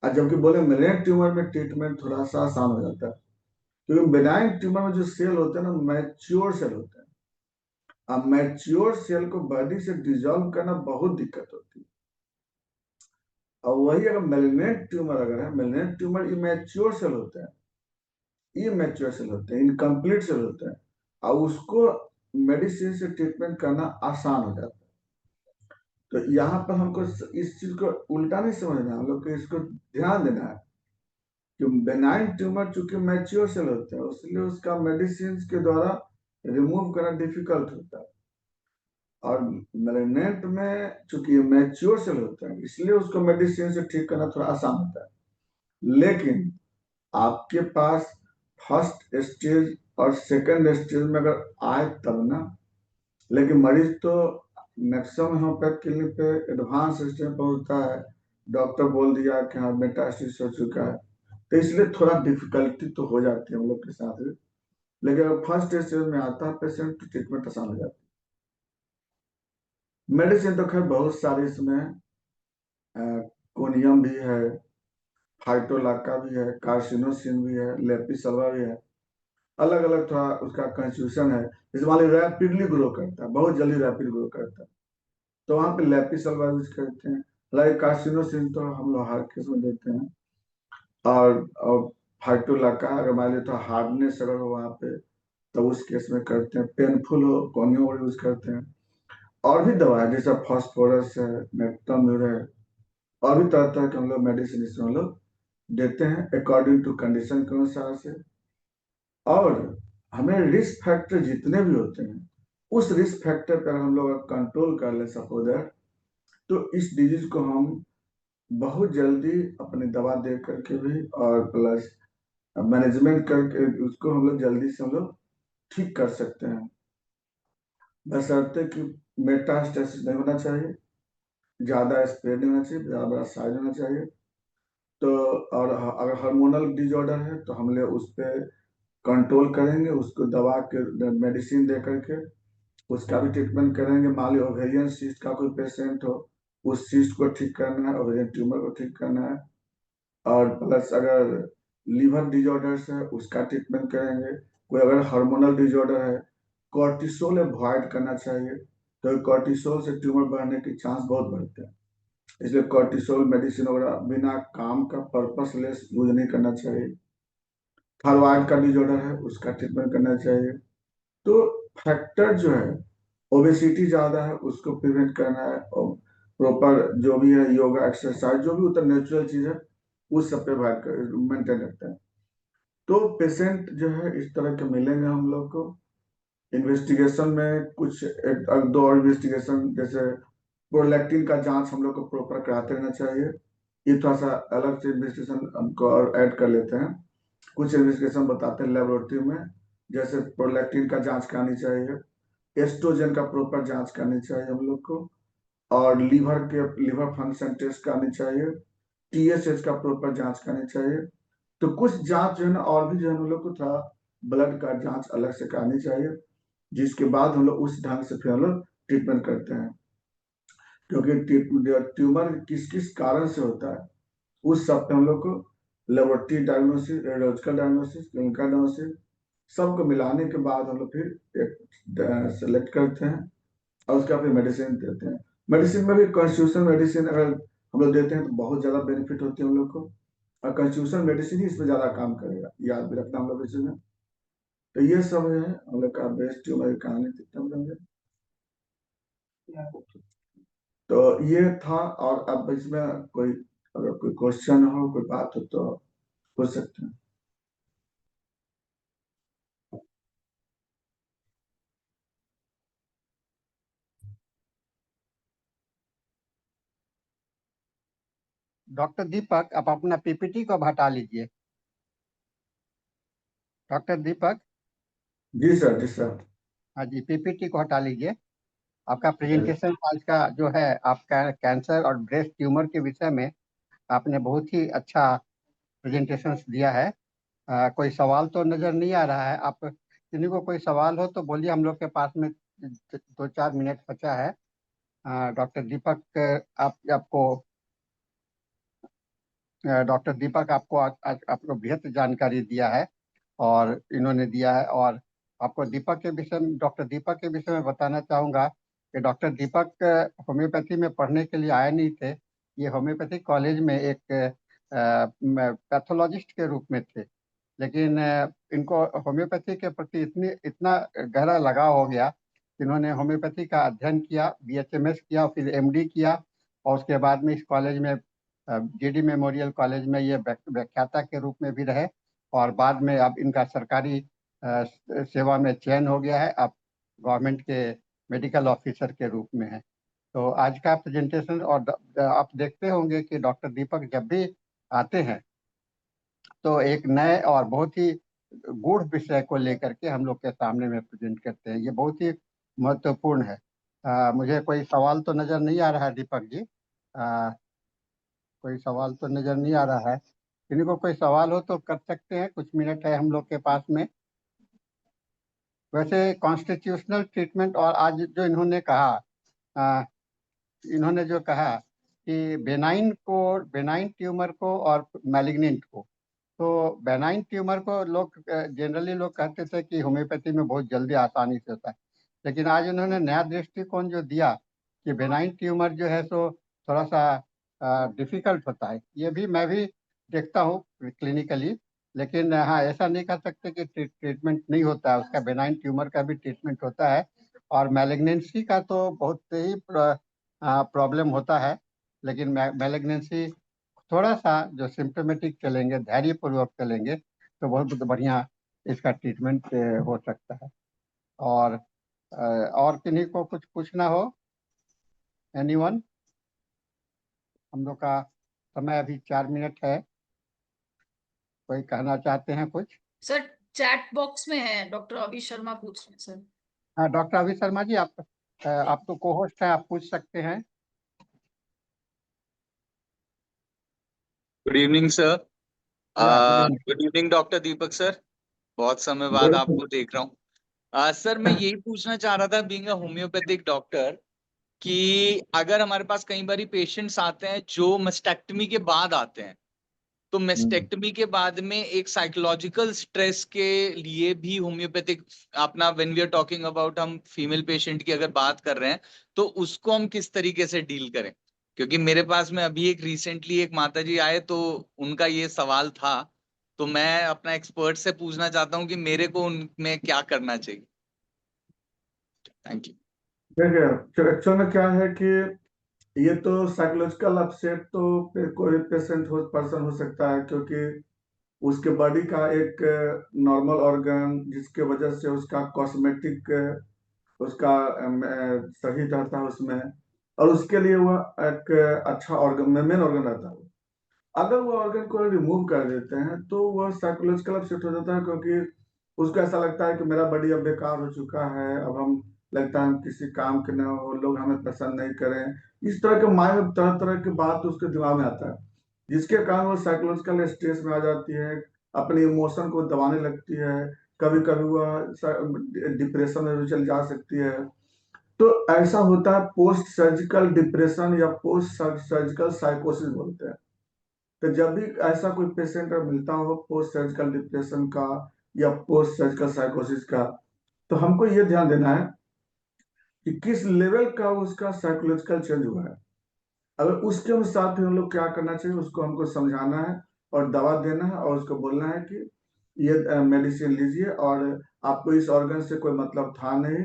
और जबकि बोले मेलिग्नेंट ट्यूमर में ट्रीटमेंट थोड़ा सा आसान हो जाता है। क्योंकि बेनाइन ट्यूमर में जो सेल होते हैं ना, मैच्योर सेल होते हैं। अब मैच्योर सेल को बॉडी से डिजॉल्व करना बहुत दिक्कत होती है। और वही अगर मेलिग्नेंट ट्यूमर अगर है, मेलिग्नेंट ट्यूमर इमेच्योर सेल होते हैं, इमेच्योर सेल होते हैं, इनकम्प्लीट सेल होते हैं, और उसको मेडिसिन से ट्रीटमेंट करना आसान हो जाता है। तो यहाँ पर हमको इस चीज को उल्टा नहीं समझना है, हम लोग को इसको ध्यान देना है कि बेनाइन ट्यूमर चूंकि मैच्योर सेल होते हैं, इसलिए उसका मेडिसिन के द्वारा रिमूव करना डिफिकल्ट होता है। और मेलिग्नेंट में चूंकि मैच्योर सेल होते हैं, इसलिए उसको मेडिसिन से ठीक करना थोड़ा आसान होता है। लेकिन आपके पास फर्स्ट स्टेज और सेकंड स्टेज में अगर आए तब ना, लेकिन मरीज तो मैक्सिमम होम्योपैथ क्लिनिक पे एडवांस स्टेज में पहुंचता है, डॉक्टर बोल दिया कि हाँ मेटास्टेसिस हो चुका है, तो इसलिए थोड़ा डिफिकल्टी तो हो जाती है हम लोग के साथ भी। लेकिन अगर फर्स्ट स्टेज में आता है पेशेंट तो ट्रीटमेंट आसान हो जाती है। मेडिसिन तो खैर बहुत सारी इसमें, कोनियम भी है, फाइटोलाका भी है, कार्सिनोसिन भी है, लेपिसल्वा भी है। अलग अलग थोड़ा उसका कंस्टिट्यूशन है। जैसे मान लीजिए रैपिडली ग्रो करता है, बहुत जल्दी रैपिड ग्रो करता है, तो वहां पे लेपिसल्वा यूज करते हैं। लाइक कार्सिनोसिन तो हम लोग हर केस में देते हैं। और फाइटोलाका अगर मान लीजिए तो हार्डनेस अगर हो वहां पे, तो उस केस में करते हैं। पेनफुल हो कोनियम यूज करते हैं। और भी दवा है जैसे फॉस्फोरस है, मेक्टाम्यूर है, और भी तरह तरह के हम लोग मेडिसिन इसमें हम लोग देते हैं अकॉर्डिंग टू कंडीशन के अनुसार से। और हमें रिस्क फैक्टर जितने भी होते हैं, उस रिस्क फैक्टर पर हम लोग कंट्रोल कर ले सपोज दैट, तो इस डिजीज को हम बहुत जल्दी अपनी दवा दे करके भी और प्लस मैनेजमेंट करके उसको हम लोग जल्दी से हम लोग ठीक कर सकते हैं, बशर्ते कि मेटास्टेसिस नहीं होना चाहिए, ज्यादा स्प्रेड नहीं होना चाहिए, ज्यादा बड़ा साइज होना चाहिए। तो और अगर हार्मोनल डिजॉर्डर है तो हम लोग उस पर कंट्रोल करेंगे, उसको दवा के मेडिसिन दे करके उसका भी ट्रीटमेंट करेंगे। मान ली ओवेरियन सिस्ट का कोई पेशेंट हो, उस सिस्ट को ठीक करना है, ओवेरियन ट्यूमर को ठीक करना है। और प्लस अगर लीवर डिजॉर्डर्स है उसका ट्रीटमेंट करेंगे। कोई अगर हार्मोनल डिजॉर्डर है, कॉर्टिसोल अवॉइड करना चाहिए, तो कॉर्टिसोल से ट्यूमर बढ़ने के चांस बहुत बढ़ते हैं। इसलिए कॉर्टिसोल मेडिसिन वगैरह बिना काम का पर्पसलेस यूज नहीं करना चाहिए। थायराइड का डिजॉर्डर है उसका ट्रीटमेंट करना चाहिए। तो फैक्टर जो है, ओबेसिटी ज्यादा है उसको प्रिवेंट करना है, और प्रॉपर जो भी है योगा एक्सरसाइज जो भी उतना नेचुरल चीज है उस सब पे मेंटेन रखता है। तो पेशेंट जो है इस तरह के मिलेंगे हम लोग को। इन्वेस्टिगेशन में कुछ दो और इन्वेस्टिगेशन, जैसे प्रोलैक्टिन का जांच हम लोग को प्रॉपर कराते रहना चाहिए। ये थोड़ा सा अलग से इन्वेस्टिगेशन हमको और ऐड कर लेते हैं। कुछ इन्वेस्टिगेशन बताते हैं लेबोरेटरी में, जैसे प्रोलैक्टिन का जांच करानी चाहिए, एस्ट्रोजन का प्रॉपर जांच करनी चाहिए हम लोग को, और लीवर फंक्शन टेस्ट करनी चाहिए, टीएसएच का प्रॉपर जांच करनी चाहिए। तो कुछ जांच जो है ना, और भी जो है हम लोग को थोड़ा ब्लड का जांच अलग से करनी चाहिए, जिसके बाद हम लोग उस ढंग से फिर हम लोग ट्रीटमेंट करते हैं। क्योंकि ट्यूमर किस किस कारण से होता है उस सब पे हम लोग को laboratory diagnosis, radiological diagnosis, clinical diagnosis सबको मिलाने के बाद हम लोग फिर एक सेलेक्ट करते हैं, और उसका फिर मेडिसिन देते हैं। मेडिसिन में भी कॉन्स्टिट्यूशन मेडिसिन अगर हम लोग देते हैं तो बहुत ज्यादा बेनिफिट होती है हम लोग को, और कॉन्स्टिट्यूशन मेडिसिन ही इसमें ज्यादा काम करेगा, याद भी रखना हम लोग इसमें। तो ये सब है हम लोग का बेस्ट ट्यूमर की कहानी थी हम लोग। तो ये था। और अब इसमें कोई अगर कोई क्वेश्चन हो, कोई बात हो तो पूछ सकते हैं। डॉक्टर दीपक, आप अपना पीपीटी को अब हटा लीजिए। डॉक्टर दीपक, जी सर, जी सर। हाँ जी, पीपीटी को हटा लीजिए। आपका प्रेजेंटेशन आज का जो है, आपका कैंसर और ब्रेस्ट ट्यूमर के विषय में आपने बहुत ही अच्छा प्रेजेंटेशन दिया है। कोई सवाल तो नजर नहीं आ रहा है। आप किसी को कोई सवाल हो तो बोलिए, हम लोग के पास में 2-4 मिनट बचा है। डॉक्टर दीपक, डॉक्टर दीपक आपको आज आपको बेहद जानकारी दिया है, और इन्होंने दिया है। और आपको दीपक के विषय में, डॉक्टर दीपक के विषय में बताना चाहूँगा कि डॉक्टर दीपक होम्योपैथी में पढ़ने के लिए आए नहीं थे। ये होम्योपैथी कॉलेज में एक पैथोलॉजिस्ट के रूप में थे, लेकिन इनको होम्योपैथी के प्रति इतना गहरा लगाव हो गया कि इन्होंने होम्योपैथी का अध्ययन किया, BHMS किया, फिर MD किया, और उसके बाद में इस कॉलेज में GD मेमोरियल कॉलेज में ये व्याख्याता के रूप में भी रहे, और बाद में अब इनका सरकारी सेवा में चयन हो गया है, अब गवर्नमेंट के मेडिकल ऑफिसर के रूप में है। तो आज का प्रेजेंटेशन, और आप देखते होंगे कि डॉक्टर दीपक जब भी आते हैं तो एक नए और बहुत ही गूढ़ विषय को लेकर के हम लोग के सामने में प्रेजेंट करते हैं। ये बहुत ही महत्वपूर्ण है। मुझे कोई सवाल तो नजर नहीं आ रहा है दीपक जी। कोई सवाल तो नजर नहीं आ रहा है। किन्हीं को कोई सवाल हो तो कर सकते हैं, कुछ मिनट है हम लोग के पास में। वैसे कॉन्स्टिट्यूशनल ट्रीटमेंट, और आज जो इन्होंने कहा, आ, इन्होंने जो कहा कि बेनाइन ट्यूमर को और मैलिग्नेंट को, तो बेनाइन ट्यूमर को लोग जनरली लोग कहते थे कि होम्योपैथी में बहुत जल्दी आसानी से होता है, लेकिन आज उन्होंने नया दृष्टिकोण जो दिया कि बेनाइन ट्यूमर जो है सो थोड़ा सा डिफिकल्ट होता है। ये भी मैं भी देखता हूँ क्लिनिकली, लेकिन हाँ, ऐसा नहीं कह सकते कि ट्रीटमेंट नहीं होता है, उसका बेनाइन ट्यूमर का भी ट्रीटमेंट होता है। और मैलिग्नेंसी का तो बहुत ही प्रॉब्लम होता है, लेकिन मैलिग्नेंसी थोड़ा सा जो सिम्टोमेटिक चलेंगे, धैर्यपूर्वक चलेंगे, तो बहुत बढ़िया इसका ट्रीटमेंट हो सकता है। और किन्हीं को कुछ पूछना हो? एनीवन? हम लोग का समय अभी 4 मिनट है। कोई कहना चाहते हैं कुछ? सर चैट बॉक्स में है, डॉक्टर अभी शर्मा पूछ रहे हैं सर। हाँ, डॉक्टर अभी शर्मा जी, आप तो को होस्ट है, आप पूछ सकते हैं। Good evening sir. Good evening. Good evening doctor Deepak sir, बहुत समय बाद आपको देख रहा हूँ। सर मैं यही पूछना चाह रहा था, बीइंग अ होम्योपैथिक डॉक्टर, कि अगर हमारे पास कई बार पेशेंट्स आते हैं जो मस्टेक्टमी के बाद आते हैं, तो मस्टेक्टमी के बाद में एक साइकोलॉजिकल स्ट्रेस के लिए भी होम्योपैथिक अपना, when we are talking about, हम फीमेल पेशेंट की अगर बात कर रहे हैं तो उसको हम किस तरीके से डील करें? क्योंकि मेरे पास में अभी एक रिसेंटली एक माता जी आए तो उनका ये सवाल था, तो मैं अपना एक्सपर्ट से पूछना चाहता हूँ कि मेरे को उनमें क्या करना चाहिए। Thank you. देखिए, एक्चुअल में क्या है कि ये तो साइकोलॉजिकल अपसेट तो कोई पेशेंट पर्सन हो सकता है, क्योंकि उसके बॉडी का एक नॉर्मल ऑर्गन जिसके वजह से उसका कॉस्मेटिक उसका सही रहता है उसमें, और उसके लिए वह एक अच्छा ऑर्गन, मेन ऑर्गन रहता है। अगर वो ऑर्गन को रिमूव कर देते हैं तो वह साइकोलॉजिकल अपसेट हो जाता है, क्योंकि उसको ऐसा लगता है कि मेरा बॉडी अब बेकार हो चुका है, अब हम लगता है हम किसी काम के न हो, लोग हमें पसंद नहीं करें। इस तरह के माइंड में तरह तरह की बात उसके दिमाग में आता है, जिसके कारण वो साइकोलॉजिकल स्ट्रेस में आ जाती है, अपने इमोशन को दबाने लगती है, कभी कभी वह डिप्रेशन में भी चल जा सकती है। तो ऐसा होता है पोस्ट सर्जिकल डिप्रेशन या पोस्ट सर्जिकल साइकोसिस बोलते हैं। तो जब भी ऐसा कोई पेशेंट मिलता हो पोस्ट सर्जिकल डिप्रेशन का या पोस्ट सर्जिकल साइकोसिस का, तो हमको ये ध्यान देना है कि किस लेवल का उसका साइकोलॉजिकल चेंज हुआ है। अगर उसके अनुसार फिर हम लोग क्या करना चाहिए, उसको हमको समझाना है और दवा देना है, और उसको बोलना है कि ये मेडिसिन लीजिए और आपको इस ऑर्गन से कोई मतलब था नहीं,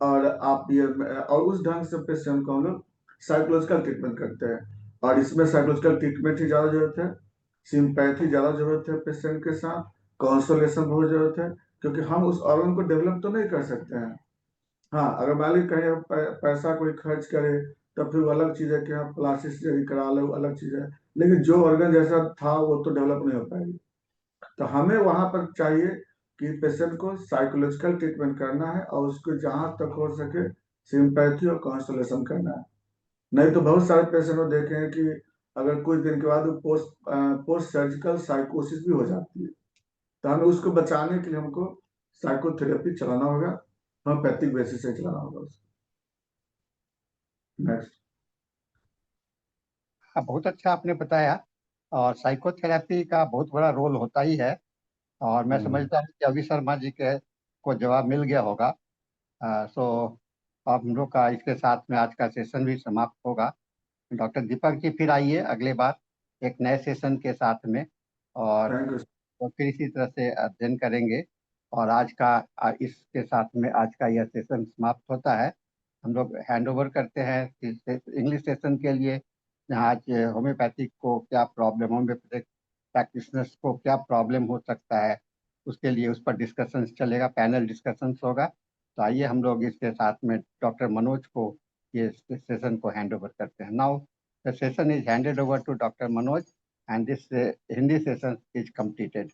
और आप ये, और उस ढंग से पेशेंट को हम लोग साइकोलॉजिकल ट्रीटमेंट करते हैं। और इसमें साइकोलॉजिकल ट्रीटमेंट की ज्यादा जरूरत है, सिंपैथी ज्यादा जरूरत है पेशेंट के साथ, कंसोलेशन बहुत जरूरत है, क्योंकि हम उस ऑर्गन को डेवलप तो नहीं कर सकते हैं। हाँ, अगर मान ली कहीं पैसा कोई खर्च करे तब फिर वो अलग चीज है कि हाँ प्लास्टिक सर्जरी करा लो, अलग चीज है, लेकिन जो ऑर्गन जैसा था वो तो डेवलप नहीं हो पाएगी। तो हमें वहां पर चाहिए कि पेशेंट को साइकोलॉजिकल ट्रीटमेंट करना है, और उसको जहां तक हो सके सिंपैथी और कंसोलेशन करना है। नहीं तो बहुत सारे पेशेंट को देखे हैं कि अगर कुछ दिन के बाद पोस्ट सर्जिकल साइकोसिस भी हो जाती है, तो हमें उसको बचाने के लिए हमको साइकोथेरेपी चलाना होगा, होम्योपैथिक बेसिस से चलाना होगा उसको। नेक्स्ट। हाँ, बहुत अच्छा आपने बताया। और साइकोथेरेपी का बहुत बड़ा रोल होता ही है। और मैं समझता हूँ कि अभी शर्मा जी के को जवाब मिल गया होगा। सो अब हम लोग का इसके साथ में आज का सेशन भी समाप्त होगा। डॉक्टर दीपक जी फिर आइए अगले बार एक नए सेशन के साथ में, और थैंक यू। तो फिर इसी तरह से अध्ययन करेंगे। और आज का इसके साथ में आज का यह सेशन समाप्त होता है। हम लोग हैंड ओवर करते हैं इंग्लिश सेशन के लिए, जहाँ आज होम्योपैथिक को क्या प्रॉब्लम, होम्योपैथिक प्रैक्टिशनर्स को क्या प्रॉब्लम हो सकता है, उसके लिए उस पर डिस्कशन चलेगा, पैनल डिस्कशन होगा। तो आइए हम लोग इसके साथ में डॉक्टर मनोज को ये सेशन को हैंड ओवर करते हैं। Now the session is handed over to doctor Manoj and this Hindi session is completed.